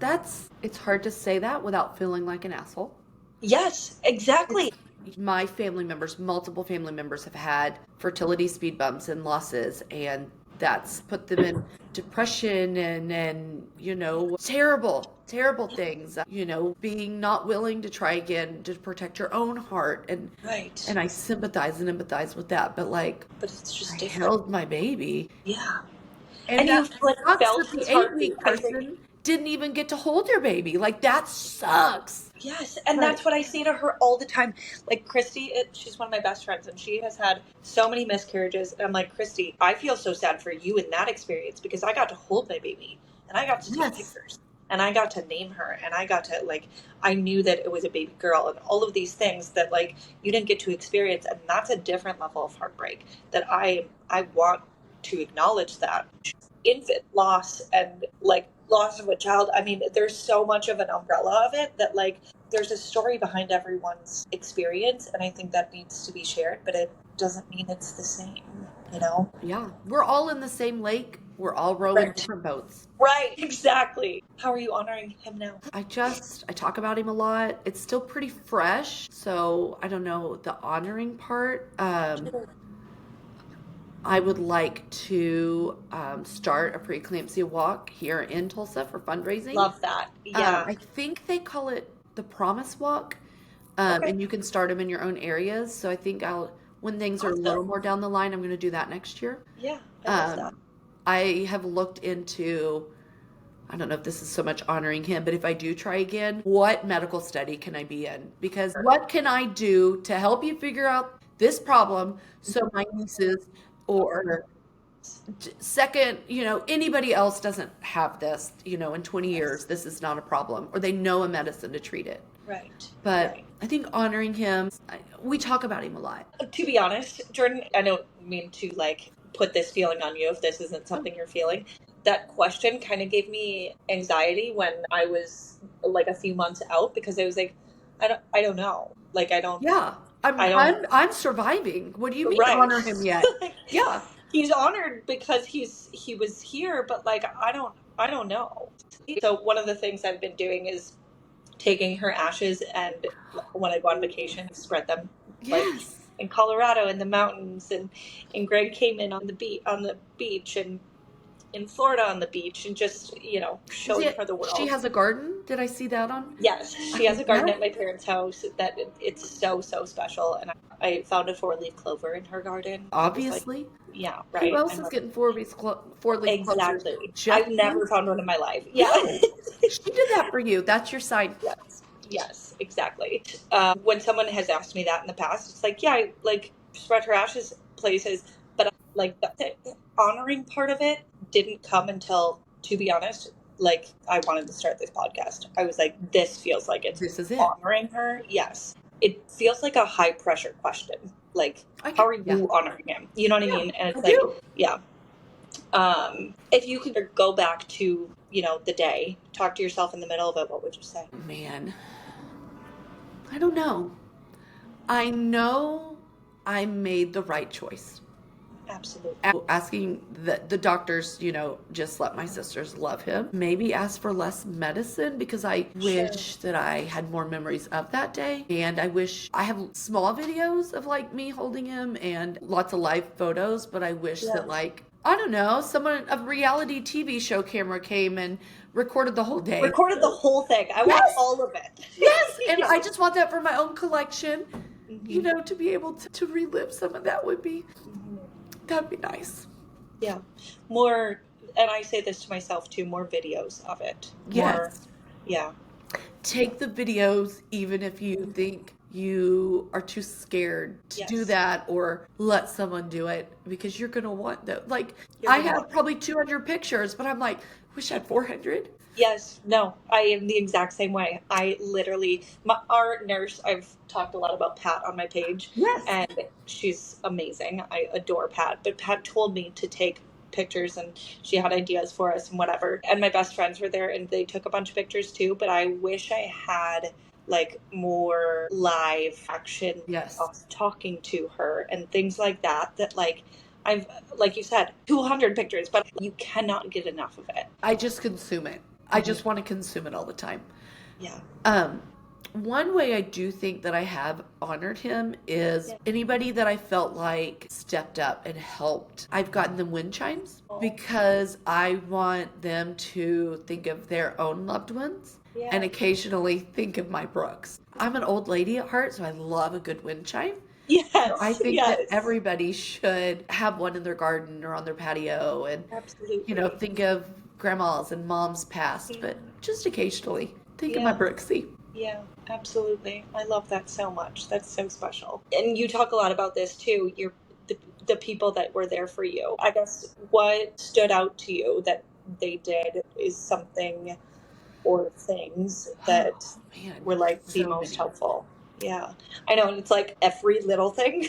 It's hard to say that without feeling like an asshole. Yes, exactly. My family members, multiple family members, have had fertility speed bumps and losses, and that's put them in depression and terrible things. Being not willing to try again to protect your own heart, Right. and I sympathize and empathize with that. But like, But it's just I different. held my baby, Yeah. and And you that like sucks felt that his the 8 week heartbeat. I think, person didn't even get to hold your baby. Like that sucks. yes, and But that's what I say to her all the time. Like, Christy, she's one of my best friends, and she has had so many miscarriages. And I'm like, Christy, I feel so sad for you in that experience, because I got to hold my baby, and I got to take yes, pictures, and I got to name her, and I got to, like, I knew that it was a baby girl, and all of these things that, like, you didn't get to experience. And that's a different level of heartbreak that I want to acknowledge that. Infant loss and like loss of a child, I mean, there's so much of an umbrella of it that, like, there's a story behind everyone's experience, and I think that needs to be shared, but it doesn't mean it's the same, you know? yeah, we're all in the same lake. We're all rowing Right. different boats. Right, exactly. How are you honoring him now? I talk about him a lot. It's still pretty fresh, so I don't know the honoring part. I would like to start a preeclampsia walk here in Tulsa for fundraising. Love that. Yeah. I think they call it the Promise Walk, Okay. and you can start them in your own areas. So I think when things are a little Awesome. more down the line, I'm going to do that next year. Yeah, I love that. I have looked into, I don't know if this is so much honoring him, but if I do try again, what medical study can I be in? Because what can I do to help you figure out this problem so my nieces or second, anybody else doesn't have this, in 20 years, this is not a problem, or they know a medicine to treat it. Right. But Right. I think honoring him, we talk about him a lot. To be honest, Jordan, I don't mean to like put this feeling on you if this isn't something you're feeling. That question kind of gave me anxiety when I was like a few months out, because I was like, I don't know. Like, I don't. Yeah. I don't. I'm surviving. What do you mean Right. honor him yet? Yeah. He's honored because he was here, but like, I don't know. So one of the things I've been doing is taking her ashes, and when I go on vacation, spread them like Yes. in Colorado in the mountains, and Greg came in on the beach, and in Florida on the beach, and just showing her the world. She has a garden. Did I see that on? Yes, she has a garden Yeah. at my parents' house that it's so special, and I found a 4-leaf clover in her garden. Obviously. Yeah, right. Who else is getting 4-leaf clovers? Exactly. Jeff I've never found one in my life. Yeah. No. She did that for you. That's your sign. Yes, exactly. When someone has asked me that in the past, it's like, yeah, I like spread her ashes places, but like the honoring part of it didn't come until, to be honest, like I wanted to start this podcast. I was like, this feels like it's This is it. honoring her. Yes. It feels like a high pressure question. Like, how are you honoring him? You know what I mean? And it's yeah. If you could go back to, the day, talk to yourself in the middle of it, what would you say? Man, I don't know. I know I made the right choice. Absolutely. Asking the doctors, just let my sisters love him. Maybe ask for less medicine, because I wish that I had more memories of that day. And I wish I have small videos of like me holding him and lots of live photos, but I wish that like, I don't know, a reality TV show camera came and recorded the whole day. Recorded the whole thing. I want all of it. Yes, and I just want that for my own collection, to be able to relive some of that that'd be nice. Yeah. More, and I say this to myself too, more videos of it. Yes. Yeah. Take the videos, even if you think you are too scared to do Yes. that or let someone do it because you're going to want that. Like, You're I gonna have want. probably 200 pictures, but I'm like, wish I had 400. Yes, no, I am the exact same way. I literally, our nurse, I've talked a lot about Pat on my page, Yes. and she's amazing. I adore Pat, but Pat told me to take pictures and she had ideas for us and whatever. And my best friends were there and they took a bunch of pictures too, but I wish I had like more live action Yes. of talking to her and things like that, that like, I've, like you said, 200 pictures, but you cannot get enough of it. I just consume it. I just want to consume it all the time. Yeah. Um, One way I do think that I have honored him is Yeah. anybody that I felt like stepped up and helped. I've gotten them wind chimes Oh. because I want them to think of their own loved ones and Yeah. occasionally think of my Brooks. I'm an old lady at heart, so I love a good wind chime. So I Yes. think that Yes. everybody should have one in their garden or on their patio and, Absolutely. think of grandmas and moms past, Yeah. but just occasionally think of my Yeah. Brooksy. Yeah. Absolutely. I love that so much. That's so special. And you talk a lot about this too. The people that were there for you. I guess what stood out to you that they did is something or things Oh that man, were like the so most many. helpful. Yeah. I know. And it's like every little thing.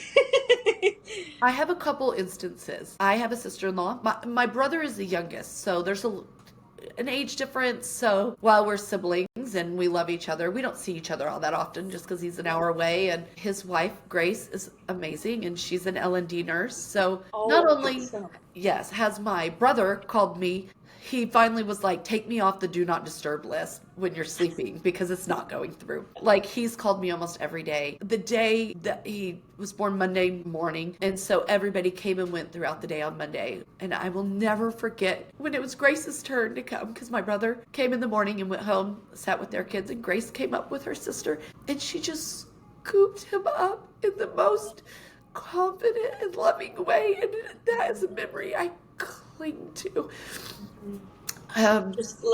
I have a couple instances. I have a sister-in-law. My brother is the youngest, so there's an age difference. So while we're siblings and we love each other, we don't see each other all that often just because he's an hour away. And his wife, Grace, is amazing and she's an L&D nurse. So not Oh, only, awesome. yes, has my brother called me, he finally was like, take me off the do not disturb list when you're sleeping because it's not going through. Like, he's called me almost every day. The day that he was born Monday morning, and so everybody came and went throughout the day on Monday. And I will never forget when it was Grace's turn to come because my brother came in the morning and went home, sat with their kids, and Grace came up with her sister, and she just scooped him up in the most confident and loving way. And that is a memory I cling to. Um,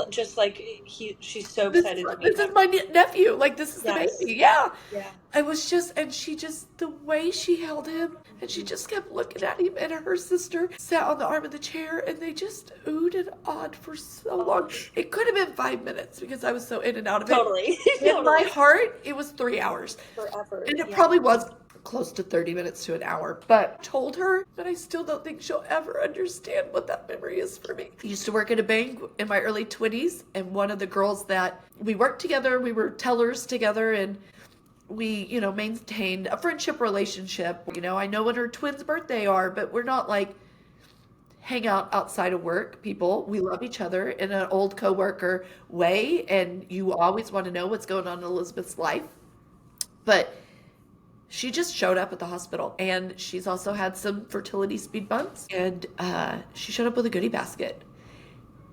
Just like she's so this excited to meet this is him. my nephew. Like, this is the Yes. baby. Yeah. Yeah. I was just, and she just, the way she held him, and she just kept looking at him, and her sister sat on the arm of the chair, and they just oohed and awed for so long. It could have been 5 minutes because I was so in and out of it. Totally. In my Totally. heart, it was 3 hours. Forever. And it Yeah. probably was close to 30 minutes to an hour. But I told her that I still don't think she'll ever understand what that memory is for me. I used to work at a bank in my early 20s, and one of the girls that we worked together, we were tellers together, and we, maintained a friendship relationship. I know when her twins' birthday are, but we're not like hang out outside of work people. We love each other in an old coworker way, and you always want to know what's going on in Elizabeth's life. But she just showed up at the hospital, and she's also had some fertility speed bumps, and she showed up with a goodie basket,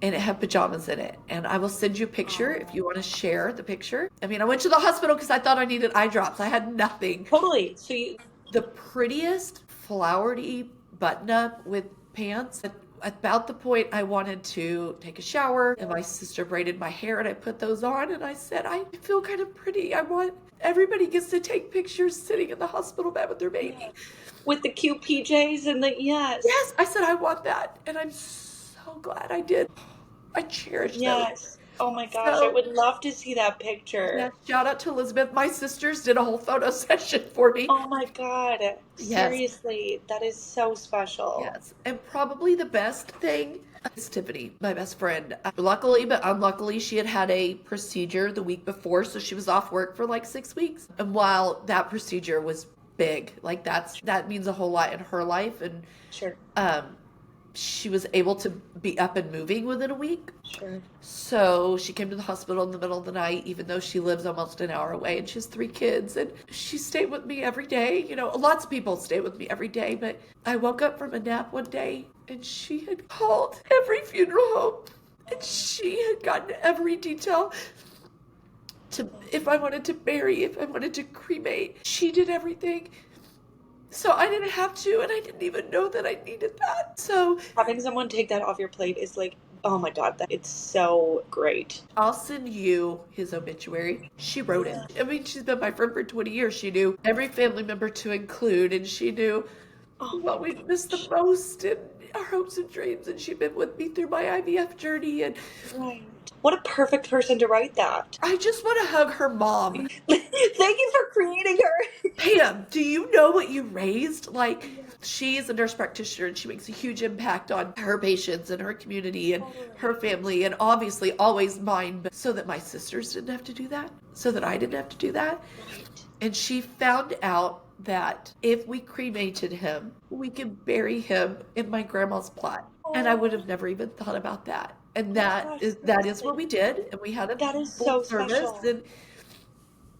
and it had pajamas in it. And I will send you a picture if you want to share the picture. I mean, I went to the hospital because I thought I needed eye drops. I had nothing. Totally. So you. The prettiest flowery button up with pants. At about the point I wanted to take a shower, and my sister braided my hair, and I put those on, and I said, I feel kind of pretty. I want everybody gets to take pictures sitting in the hospital bed with their baby. With the cute PJs and the yes. Yes, I said I want that, and I'm so glad I did. I cherish those. Yes. Oh my gosh, I So, would love to see that yeah, picture. shout out to Elizabeth. My sisters did a whole photo session for me. Oh my God. Yes, Seriously, that is so special. yes. And probably the best thing is Tiffany, my best friend. Luckily, but unluckily, she had a procedure the week before, so she was off work for like 6 weeks. And while that procedure was big, like that means a whole lot in her life, and Sure. she was able to be up and moving within a week. Sure. So she came to the hospital in the middle of the night, even though she lives almost an hour away, and she has 3 kids. And she stayed with me every day. Lots of people stay with me every day, but I woke up from a nap one day, and she had called every funeral home, and she had gotten every detail to if I wanted to bury, if I wanted to cremate. She did everything. So I didn't have to, and I didn't even know that I needed that. So Having someone take that off your plate is like Oh my God, it's so great. I'll send you his obituary. She wrote it. Yeah. I mean, she's been my friend for 20 years. She knew every family member to include, and she knew Oh what my we missed the gosh. most and our hopes and dreams. And she's been with me through my IVF journey. And Right. What a perfect person to write that. I just want to hug her mom. Thank you for creating her. Pam, do you know what you raised? Like, Yeah, she is a nurse practitioner and she makes a huge impact on her patients and her community and her totally. family, and obviously always mine, but so that my sisters didn't have to do that, so that I didn't have to do that. Right. And she found out that if we cremated him, we could bury him in my grandma's plot. And I would Oh, have never even thought about that. And oh my that gosh, is that is seriously. what we did. And we had a That is full so service. special. And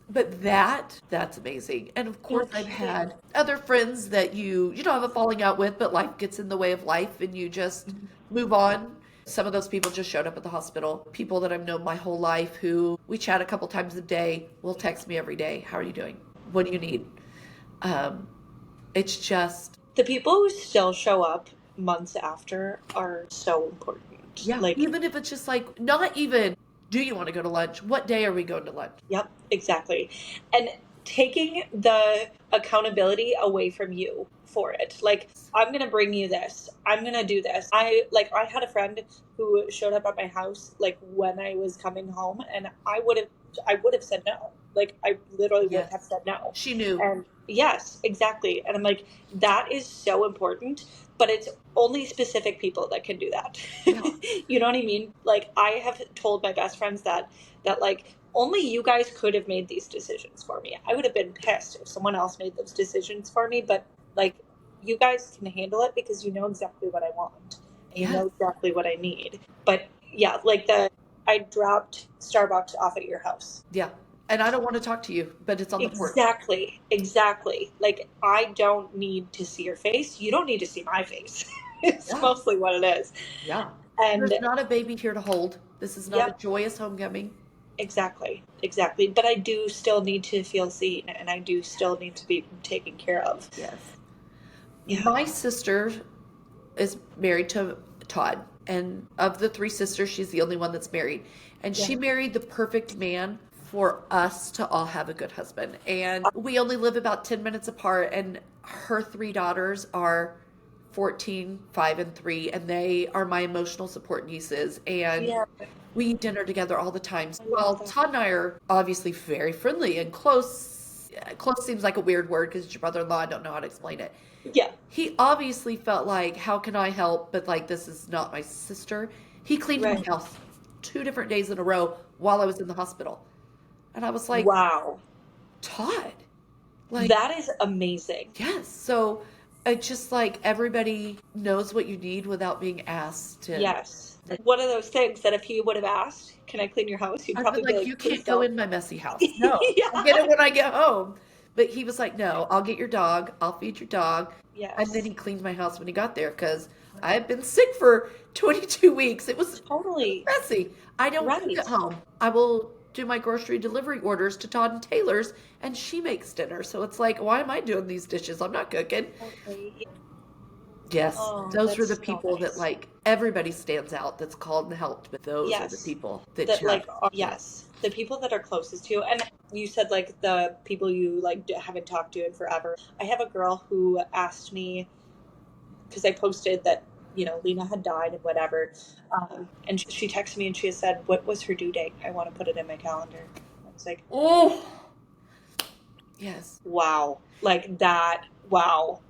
but that's amazing. And of No course I've kidding. had other friends that you don't have a falling out with, but life gets in the way of life and you just Mhm. move on. Some of those people just showed up at the hospital. People that I've known my whole life who we chat a couple times a day will text me every day. How are you doing? What do you need? Um, it's just, The people who still show up months after are so important. yeah, Like, even if it's just like, not even, do you want to go to lunch? What day are we going to lunch? yep, exactly. And taking the accountability away from you for it. Like, I'm going to bring you this. I'm going to do this. I had a friend who showed up at my house like when I was coming home, and I would have said no. Like, I literally would have Yes. said no. She knew. And yes, exactly. And I'm like, that is so important, but it's only specific people that can do that. Yeah. You know what I mean? Like, I have told my best friends that like only you guys could have made these decisions for me. I would have been pissed if someone else made those decisions for me, but like, you guys can handle it because you know exactly what I want and you Yes. know exactly what I need. But yeah, like I dropped Starbucks off at your house. Yeah. And I don't want to talk to you, but it's on the porch. Exactly, exactly. Like, I don't need to see your face. You don't need to see my face. It's Yeah. mostly what it is. Yeah. And There's not a baby here to hold. This is not a yep, joyous homecoming. exactly, exactly. But I do still need to feel seen and I do still need to be taken care of. Yes. Yeah. My sister is married to Todd, and of the three sisters, she's the only one that's married. And Yeah. she married the perfect man for us to all have a good husband. And we only live about 10 minutes apart, and her three daughters are 14, 5, and 3, and they are my emotional support nieces. And Yeah. we eat dinner together all the time. I love Well, that. Todd and I are obviously very friendly and close. Close seems like a weird word because it's your brother-in-law. I don't know how to explain it. Yeah. He obviously felt like, how can I help? But like, this is not my sister. He cleaned my Right. house 2 different days in a row while I was in the hospital. And I was like, Wow. Todd, like, That is amazing. yes. So it's just like everybody knows what you need without being asked. And Yes. One of those things that if he would have asked, can I clean your house? You'd I'd be probably be like, like, you please can't go don't. in my messy house. No, I'll get Yeah. it when I get home. But he was like, no, I'll get your dog. I'll feed your dog. And then Yes. he cleaned my house when he got there because I had been sick for 22 weeks. It was Totally. messy. I don't cook at Right. home. I will do my grocery delivery orders to Todd and Taylor's, and she makes dinner. So it's like, why am I doing these dishes? I'm not cooking. Okay. Yes, Oh, those are the that's so people that nice. like everybody stands out that's called and helped, but those are the Yes. people that That just, like yes, the people that are closest to you, and you said like the people you like haven't talked to in forever. I have a girl who asked me because I posted that Lena had died and whatever, and she texted me and she said, "What was her due date? I want to put it in my calendar." I was like, oh, yes. wow, like that. Wow,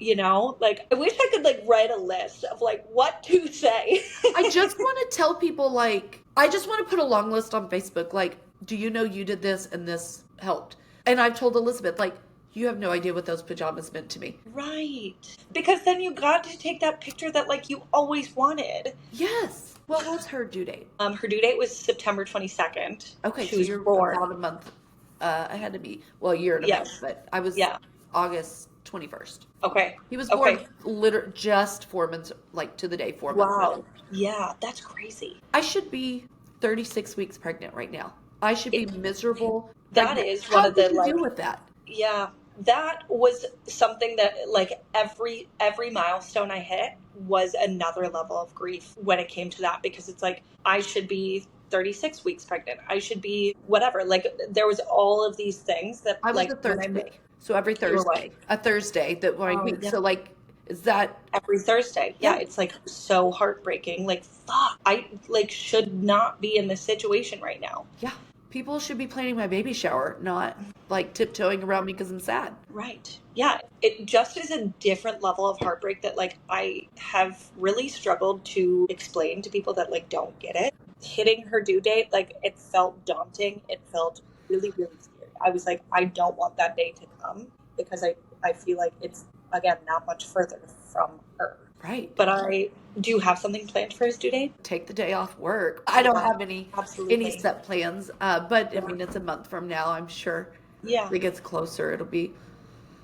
like I wish I could like write a list of like what to say. I just want to tell people, like, I just want to put a long list on Facebook, like, do you know you did this and this helped? And I've told Elizabeth, like, you have no idea what those pajamas meant to me. Right. Because then you got to take that picture that like you always wanted. Yes. What was her due date? Her due date was September 22nd. Okay, She so was you're born. about a month ahead of me. Well, a year and a month, Yes. but I was Yeah. August 21st. Okay. He was born Okay. just 4 months, like to the day, 4 months Wow. ago. Yeah, that's crazy. I should be 36 weeks pregnant right now. I should be It, miserable that pregnant. is one How of the did you deal like with that? yeah. that was something that like every milestone I hit was another level of grief when it came to that, because it's like I should be 36 weeks pregnant, I should be whatever, like there was all of these things that I was like a when I Thursday. So every you were what? Thursday, a Thursday that my Oh week. yeah, So like, is that, every Thursday. yeah, Yeah, it's like so heartbreaking. Like fuck, I like should not be in this situation right now. yeah. People should be planning my baby shower, not like tiptoeing around me because I'm sad. Right. Yeah. It just is a different level of heartbreak that like I have really struggled to explain to people that like don't get it. Hitting her due date, like it felt daunting. It felt really, really scary. I was like, I don't want that day to come because I feel like it's again not much further from her. Right. But I do have something planned for his due date. Take the day off work. I don't Yeah, have any absolutely. set plans, but I Yeah. mean, it's a month from now. I'm sure Yeah. as it gets closer, it'll be,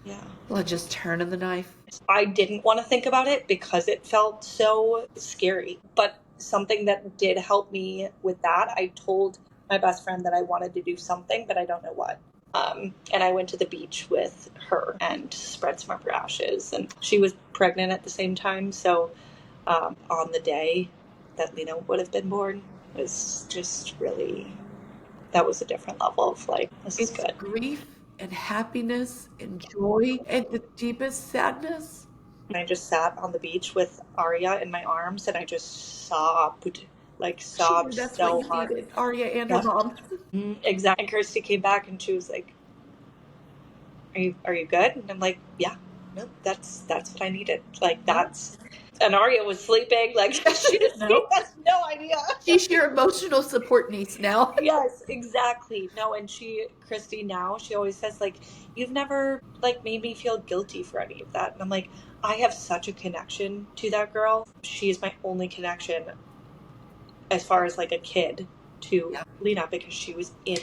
Yeah. well, just turning the knife. I didn't want to think about it because it felt so scary. But something that did help me with that, I told my best friend that I wanted to do something, but I don't know what. And I went to the beach with her and spread some of her ashes. And she was pregnant at the same time. So on the day that Lena would have been born, was just really, that was a different level of like, this is It's good. grief and happiness and joy and the deepest sadness. And I just sat on the beach with Arya in my arms and I just sobbed, like Sure, sobbed that's what so you hard. needed, Arya and her Yeah. mom. Exactly. And Kirsty came back and she was like, are you good? And I'm like, yeah, no, that's what I needed. Like that's, and Arya was sleeping, like she No. has no idea. She's your emotional support niece now. Yes, exactly. No, and Christy now, she always says like, you've never like made me feel guilty for any of that. And I'm like, I have such a connection to that girl. She is my only connection as far as like a kid to Yeah. Lena, because she was in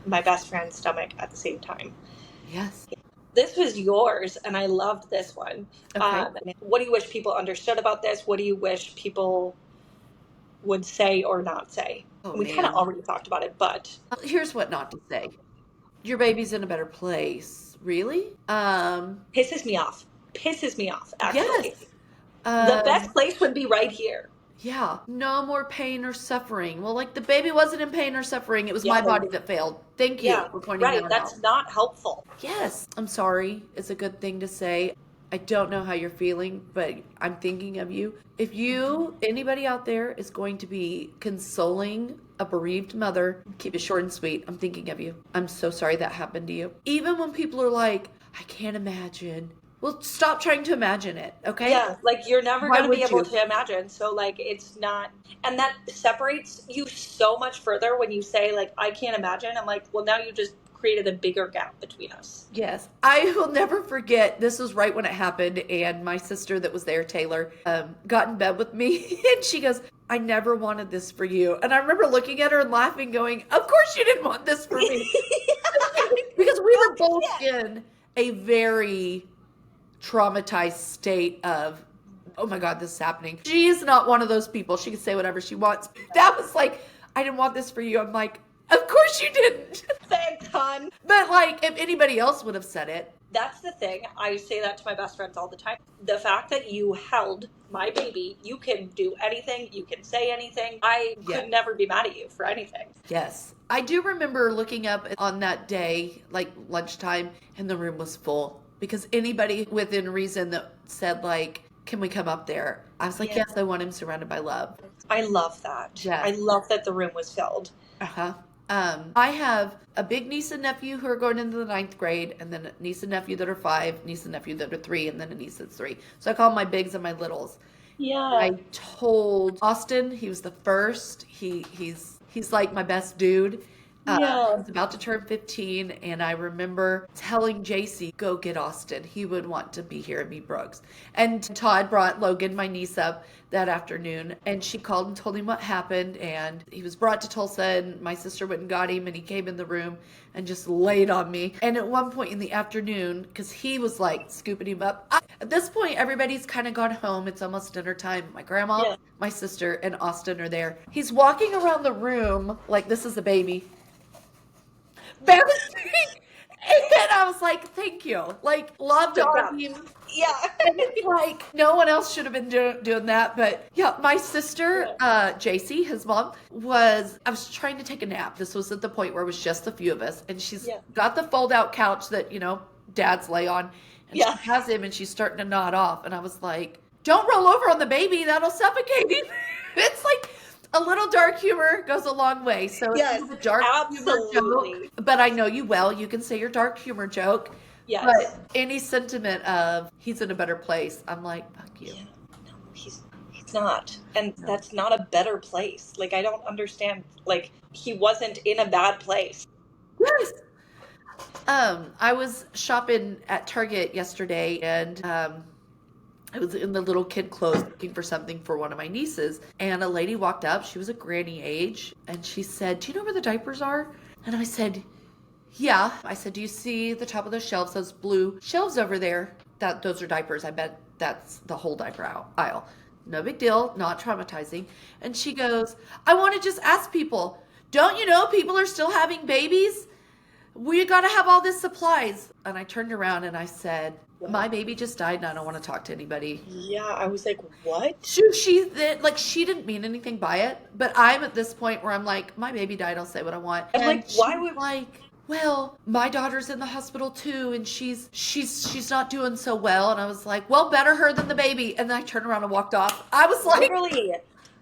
my best friend's stomach at the same time. Yes. This was yours, and I loved this one. Okay. What do you wish people understood about this? What do you wish people would say or not say? Oh, We kind of man. already talked about it, but Here's what not to say. Your baby's in a better place. Really? pisses me off. Pisses me off, actually. Yes. The best place would be right here. Yeah. No more pain or suffering. Well, like the baby wasn't in pain or suffering. It was Yeah. my body that failed. Thank you Yeah, for pointing right. that That's out. not helpful. Yes. I'm sorry. It's a good thing to say. I don't know how you're feeling, but I'm thinking of you. If anybody out there is going to be consoling a bereaved mother, keep it short and sweet. I'm thinking of you. I'm so sorry that happened to you. Even when people are like, I can't imagine. Well, stop trying to imagine it, okay? Yeah, like you're never Why going to be would able you? to imagine. So, like, it's not, and that separates you so much further when you say, like, I can't imagine. I'm like, well, now you just created a bigger gap between us. Yes. I will never forget. This was right when it happened, and my sister that was there, Taylor, got in bed with me, and she goes, I never wanted this for you. And I remember looking at her and laughing, going, of course you didn't want this for me. Because we were both in a very traumatized state of, oh my God, this is happening. She is not one of those people. She can say whatever she wants. That was like, I didn't want this for you. I'm like, of course you didn't. Thanks, hon. But like, if anybody else would have said it. That's the thing. I say that to my best friends all the time. The fact that you held my baby, you can do anything, you can say anything. I could never be mad at you for anything. Yes. I do remember looking up on that day, like lunchtime, and the room was full. Because anybody within reason that said like, can we come up there? I was like, yes, I want him surrounded by love. I love that. Yes. I love that the room was filled. Uh-huh. I have a big niece and nephew who are going into the 9th grade, and then a niece and nephew that are 5, niece and nephew that are 3, and then a niece that's 3. So I call them my bigs and my littles. Yeah. I told Austin, he was the first. He's like my best dude. He's about to turn 15, and I remember telling JC, go get Austin. He would want to be here and meet Brooks. And Todd brought Logan, my niece, up that afternoon, and she called and told him what happened, and he was brought to Tulsa, and my sister went and got him, and he came in the room and just laid on me. And at one point in the afternoon, because he was like scooping him up, at this point, everybody's kind of gone home. It's almost dinner time. My grandma, my sister, and Austin are there. He's walking around the room like this is a baby. Bouncing. And then I was like, thank you. Like, loved Good our job. being. Yeah. And it's like, no one else should have been doing that. But yeah, my sister, JC, his mom, I was trying to take a nap. This was at the point where it was just a few of us. And she's got the fold out couch that, dads lay on. And she has him and she's starting to nod off. And I was like, don't roll over on the baby. That'll suffocate him. It's like a little dark humor goes a long way. So Yes, it's a dark humor joke. But I know you well. You can say your dark humor joke. Yes. But any sentiment of he's in a better place, I'm like, fuck you. Yeah. No, he's not. And that's not a better place. Like, I don't understand. Like, he wasn't in a bad place. Yes. I was shopping at Target yesterday and I was in the little kid clothes looking for something for one of my nieces. And a lady walked up. She was a granny age. And she said, do you know where the diapers are? And I said, yeah. I said, do you see the top of those shelves, those blue shelves over there? Those are diapers. I bet that's the whole diaper aisle. No big deal, not traumatizing. And she goes, I want to just ask people, don't you know people are still having babies? We got to have all this supplies. And I turned around and I said, my baby just died and I don't want to talk to anybody. Yeah, I was like, what? She didn't mean anything by it. But I'm at this point where I'm like, my baby died, I'll say what I want. And like, why would well, my daughter's in the hospital too, and she's not doing so well. And I was like, well, better her than the baby. And then I turned around and walked off. I was like, literally,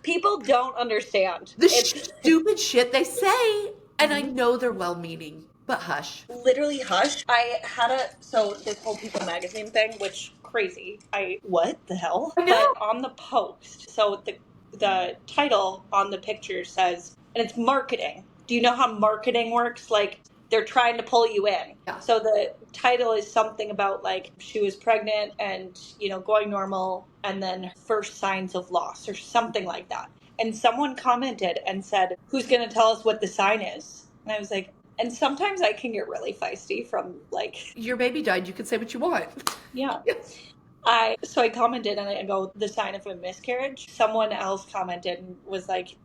people don't understand the stupid shit they say. And I know they're well-meaning, but hush. Literally hush. I had this whole People magazine thing, which crazy. What the hell? I know. But on the post, so the title on the picture says, and it's marketing. Do you know how marketing works? Like, they're trying to pull you in. Yeah. So the title is something about like she was pregnant and, going normal and then first signs of loss or something like that. And someone commented and said, who's going to tell us what the sign is? And I was like, and sometimes I can get really feisty from like... Your baby died, you can say what you want. Yeah. So I commented and I go, the sign of a miscarriage. Someone else commented and was like,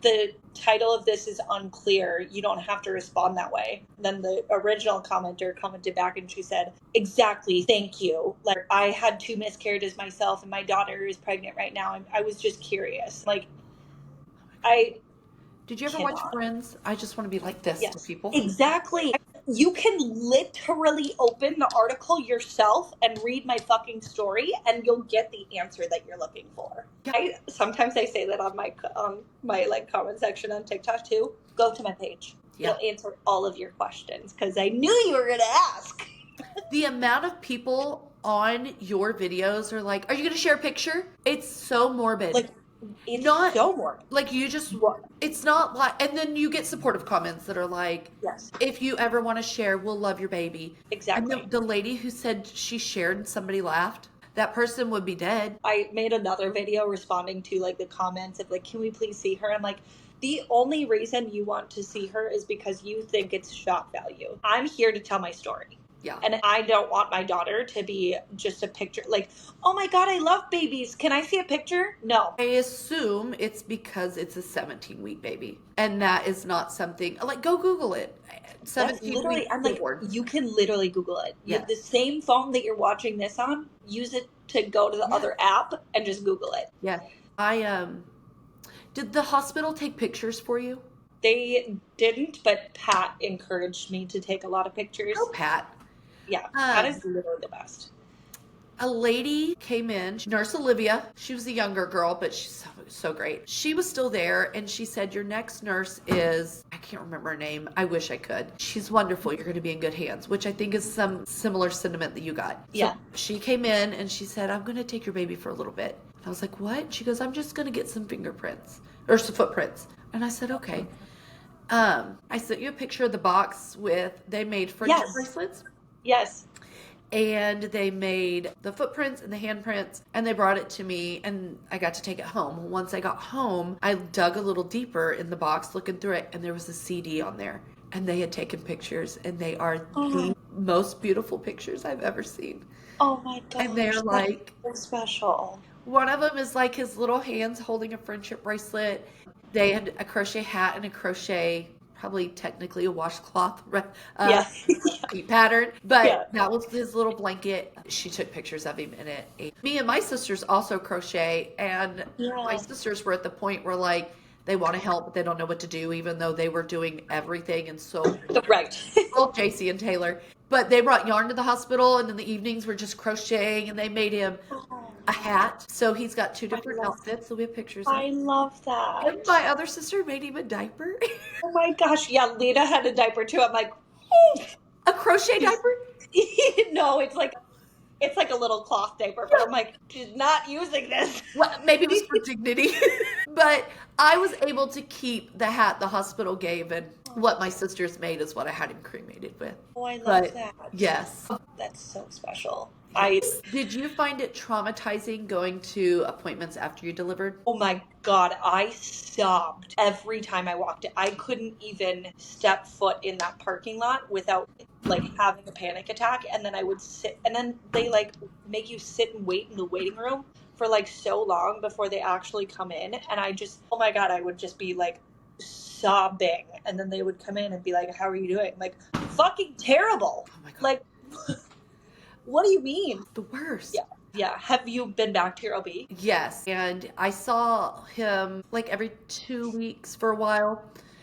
the title of this is unclear. You don't have to respond that way. Then the original commenter commented back and she said, exactly, thank you. Like, I had 2 miscarriages myself and my daughter is pregnant right now. And I was just curious. Like, Did you ever watch Friends? I just want to be like this to people. Exactly. You can literally open the article yourself and read my fucking story and you'll get the answer that you're looking for. Yeah. Sometimes I say that on my like comment section on TikTok too. Go to my page. Yeah. It'll answer all of your questions because I knew you were going to ask. The amount of people on your videos are like, are you going to share a picture? It's so morbid. Like, it's not so morbid. Like, you just, it's not like, and then you get supportive comments that are like, yes, if you ever want to share, we'll love your baby. Exactly. And the lady who said she shared and somebody laughed, that person would be dead. I made another video responding to like the comments of like, can we please see her? I'm like, the only reason you want to see her is because you think it's shock value. I'm here to tell my story. Yeah. And I don't want my daughter to be just a picture like, oh my God, I love babies. Can I see a picture? No. I assume it's because it's a 17-week baby. And that is not something, like, go Google it. 17 weeks. I'm like, you can literally Google it. Yeah. The same phone that you're watching this on, use it to go to the other app and just Google it. Yeah. Did the hospital take pictures for you? They didn't, but Pat encouraged me to take a lot of pictures. Oh, Pat. Yeah, Pat is literally the best. A lady came in, Nurse Olivia. She was a younger girl, but she's so great. She was still there, and she said, your next nurse is, I can't remember her name. I wish I could. She's wonderful. You're going to be in good hands, which I think is some similar sentiment that you got. Yeah. So she came in, and she said, I'm going to take your baby for a little bit. I was like, what? She goes, I'm just going to get some fingerprints, or some footprints. And I said, okay. I sent you a picture of the box they made friendship bracelets. Yes. And they made the footprints and the handprints and they brought it to me and I got to take it home. Once I got home, I dug a little deeper in the box looking through it and there was a CD on there and they had taken pictures and they are the most beautiful pictures I've ever seen. Oh my gosh. And they're like so special. One of them is like his little hands holding a friendship bracelet. They had a crochet hat and a crochet probably technically a washcloth Yeah. pattern, but Yeah. that was his little blanket. She took pictures of him in it. Me and my sisters also crochet, and my Yeah. sisters were at the point where like they want to help, but they don't know what to do, even though they were doing everything and so Right. both JC and Taylor. But they brought yarn to the hospital, and in the evenings we're just crocheting, and they made him Oh, a hat. So he's got two I different love outfits. So we have pictures of. I love And that. my other sister made him a diaper, Oh my gosh. Yeah, Lita had a diaper too. I'm like, a crochet diaper. no, it's like a little cloth diaper, but I'm like, she's not using this. Well, maybe it was for dignity, but I was able to keep the hat the hospital gave, and what my sisters made is what I had him cremated with. Oh, I love But that. yes. That's so special. Yes. Did you find it traumatizing going to appointments after you delivered? Oh my God, I sobbed every time I walked in. I couldn't even step foot in that parking lot without like having a panic attack. And then I would sit, and then they like make you sit and wait in the waiting room for like so long before they actually come in. And I just, oh my God, I would just be like sobbing. And then they would come in and be like, how are you doing? I'm like, fucking terrible. Oh my God. Like, what do you mean? The worst. Yeah. Yeah. Have you been back to your OB? Yes. And I saw him like every 2 weeks for a while.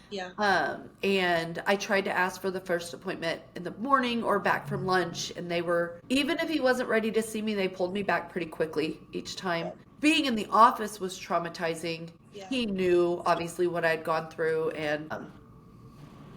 Yeah. And I tried to ask for the first appointment in the morning or back from lunch, and they were, even if he wasn't ready to see me, they pulled me back pretty quickly each time. Being in the office was traumatizing. Yeah. He knew obviously what I'd gone through, and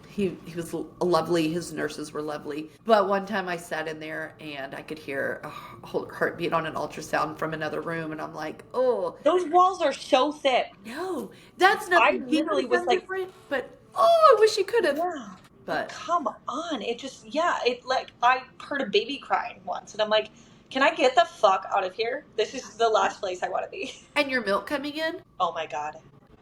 he was lovely. His nurses were lovely. But one time I sat in there and I could hear a heartbeat on an ultrasound from another room, and I'm like, oh, Those walls are so thick. no, that's I nothing. He literally could have was done like, different, but oh, I wish he could have. yeah. But Come on. It just, yeah, it like, I heard a baby crying once and I'm like, can I get the fuck out of here? This is the last place I want to be. and your milk coming in, Oh my God.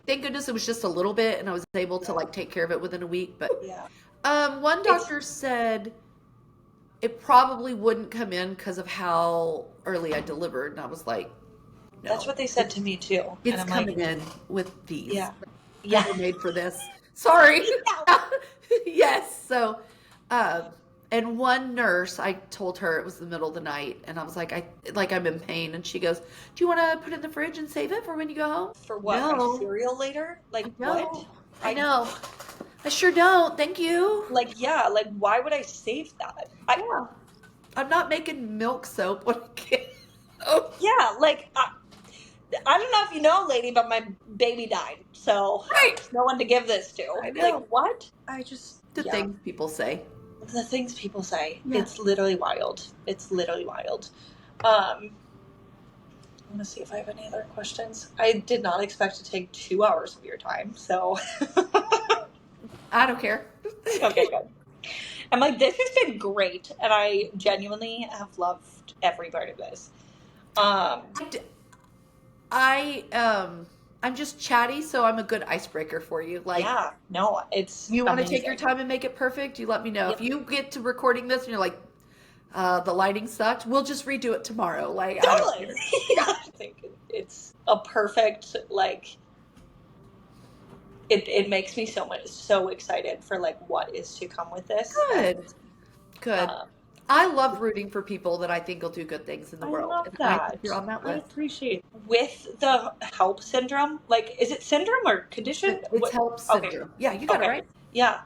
thank goodness it was just a little bit, and I was able to like take care of it within a week. But Yeah. one doctor said it probably wouldn't come in because of how early I delivered, and I was like, no, That's what they said to me too. it's And I'm coming like, in with these. yeah. Yeah, Yeah. made for this. Sorry. Yes. So, and one nurse, I told her it was the middle of the night, and I was like, I'm in pain, and she goes, "Do you want to put it in the fridge and save it for when you go home?" For what? No. My cereal later? Like, No. what? I know. I sure don't. Thank you. Like, yeah, like, why would I save that? Yeah. I'm not making milk soap when I get. Oh. Yeah, like, I don't know if you know, lady, but my baby died. So, Right. there's no one to give this to. I know. Like, what? I just, The things people say. The things people say. Yeah. It's literally wild. It's literally wild. I want to see if I have any other questions. I did not expect to take 2 hours of your time, so. I don't care. Okay, good. I'm like, this has been great, and I genuinely have loved every part of this. I'm just chatty, so I'm a good icebreaker for you. Like, yeah, no, it's you want to take amazing. your time and make it perfect, you let me know. Yep. If you get to recording this and you're like, the lighting sucked, we'll just redo it tomorrow. Like, Totally. I think it's a perfect, like, it makes me so excited for like what is to come with this. Good. I love rooting for people that I think will do good things in the world. I love and that. I think you're on that I list. appreciate it. With the HELP syndrome, like, is it syndrome or condition? It's HELP syndrome. Yeah, you got it right. Yeah.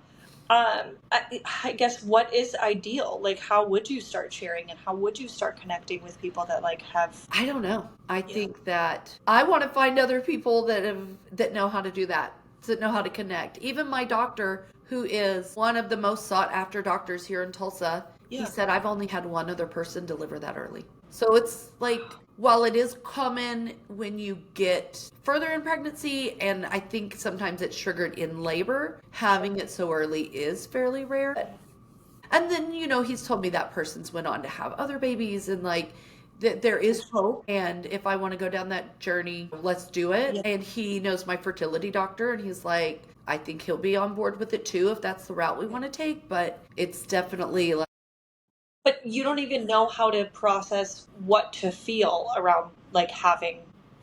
I guess what is ideal? Like, how would you start sharing and how would you start connecting with people that like have? I don't know. I think that I want to find other people that know how to do that, that know how to connect. Even my doctor, who is one of the most sought after doctors here in Tulsa, he said, I've only had one other person deliver that early. So it's like, while it is common when you get further in pregnancy, and I think sometimes it's triggered in labor, having it so early is fairly rare. And then, he's told me that person's went on to have other babies, and like, there is hope. And if I want to go down that journey, let's do it. Yeah. And he knows my fertility doctor, and he's like, I think he'll be on board with it too, if that's the route we want to take. But it's definitely like, But you don't even know how to process what to feel around like having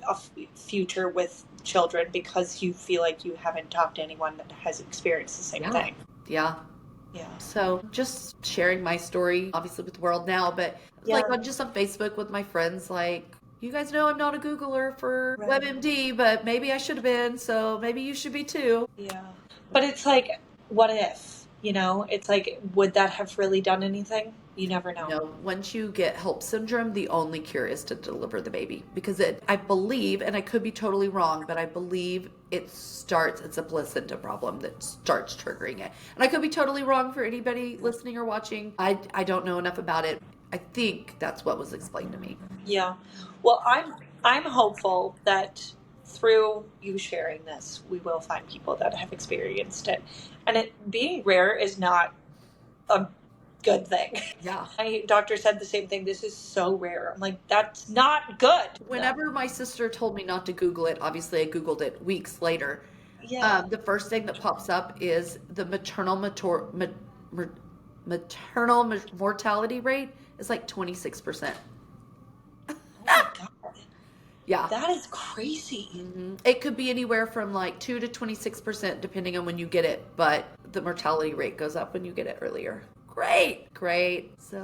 a future with children because you feel like you haven't talked to anyone that has experienced the same thing. Yeah. Yeah. So just sharing my story, obviously with the world now, but like just on Facebook with my friends, like, you guys know I'm not a Googler for WebMD, but maybe I should have been, so maybe you should be too. Yeah. But it's like, what if? You know, it's like, would that have really done anything? You never know. No, once you get HELLP syndrome, the only cure is to deliver the baby because I believe, and I could be totally wrong, but I believe it's a placenta problem that starts triggering it. And I could be totally wrong for anybody listening or watching. I don't know enough about it. I think that's what was explained to me. Yeah. Well, I'm hopeful that through you sharing this, we will find people that have experienced it. And it being rare is not a good thing. Yeah. My doctor said the same thing. This is so rare. I'm like, that's not good. Whenever my sister told me not to Google it, obviously I Googled it weeks later. Yeah. The first thing that pops up is the maternal mortality rate is like 26%. Oh my God. Yeah. That is crazy. Mm-hmm. It could be anywhere from like 2 to 26% depending on when you get it, but the mortality rate goes up when you get it earlier. Great.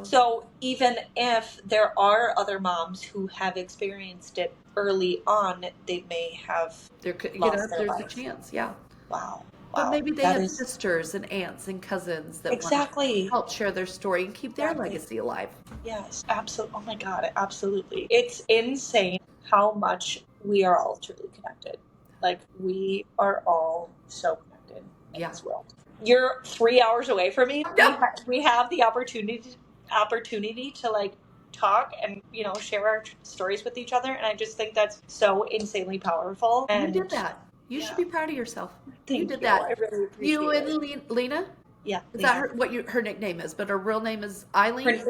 So even if there are other moms who have experienced it early on, they may have lost their there's life. a chance, yeah. Wow. But maybe they have sisters and aunts and cousins that want to help share their story and keep their legacy alive. Yes, absolutely. Oh my God, absolutely. It's insane how much we are all truly connected. Like, we are all so connected in this world. You're 3 hours away from me. Yeah. We have the opportunity to like talk and, you know, share our stories with each other. And I just think that's so insanely powerful. And you did that. You should be proud of yourself. Thank you did that. I really appreciate you it. and Lena? Yeah. Is that her nickname is, but her real name is Eileen?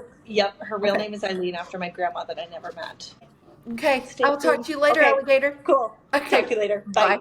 Her real name is Eileen after my grandma that I never met. Okay. I will talk to you later, alligator. Cool. Okay. Talk to you later. Bye.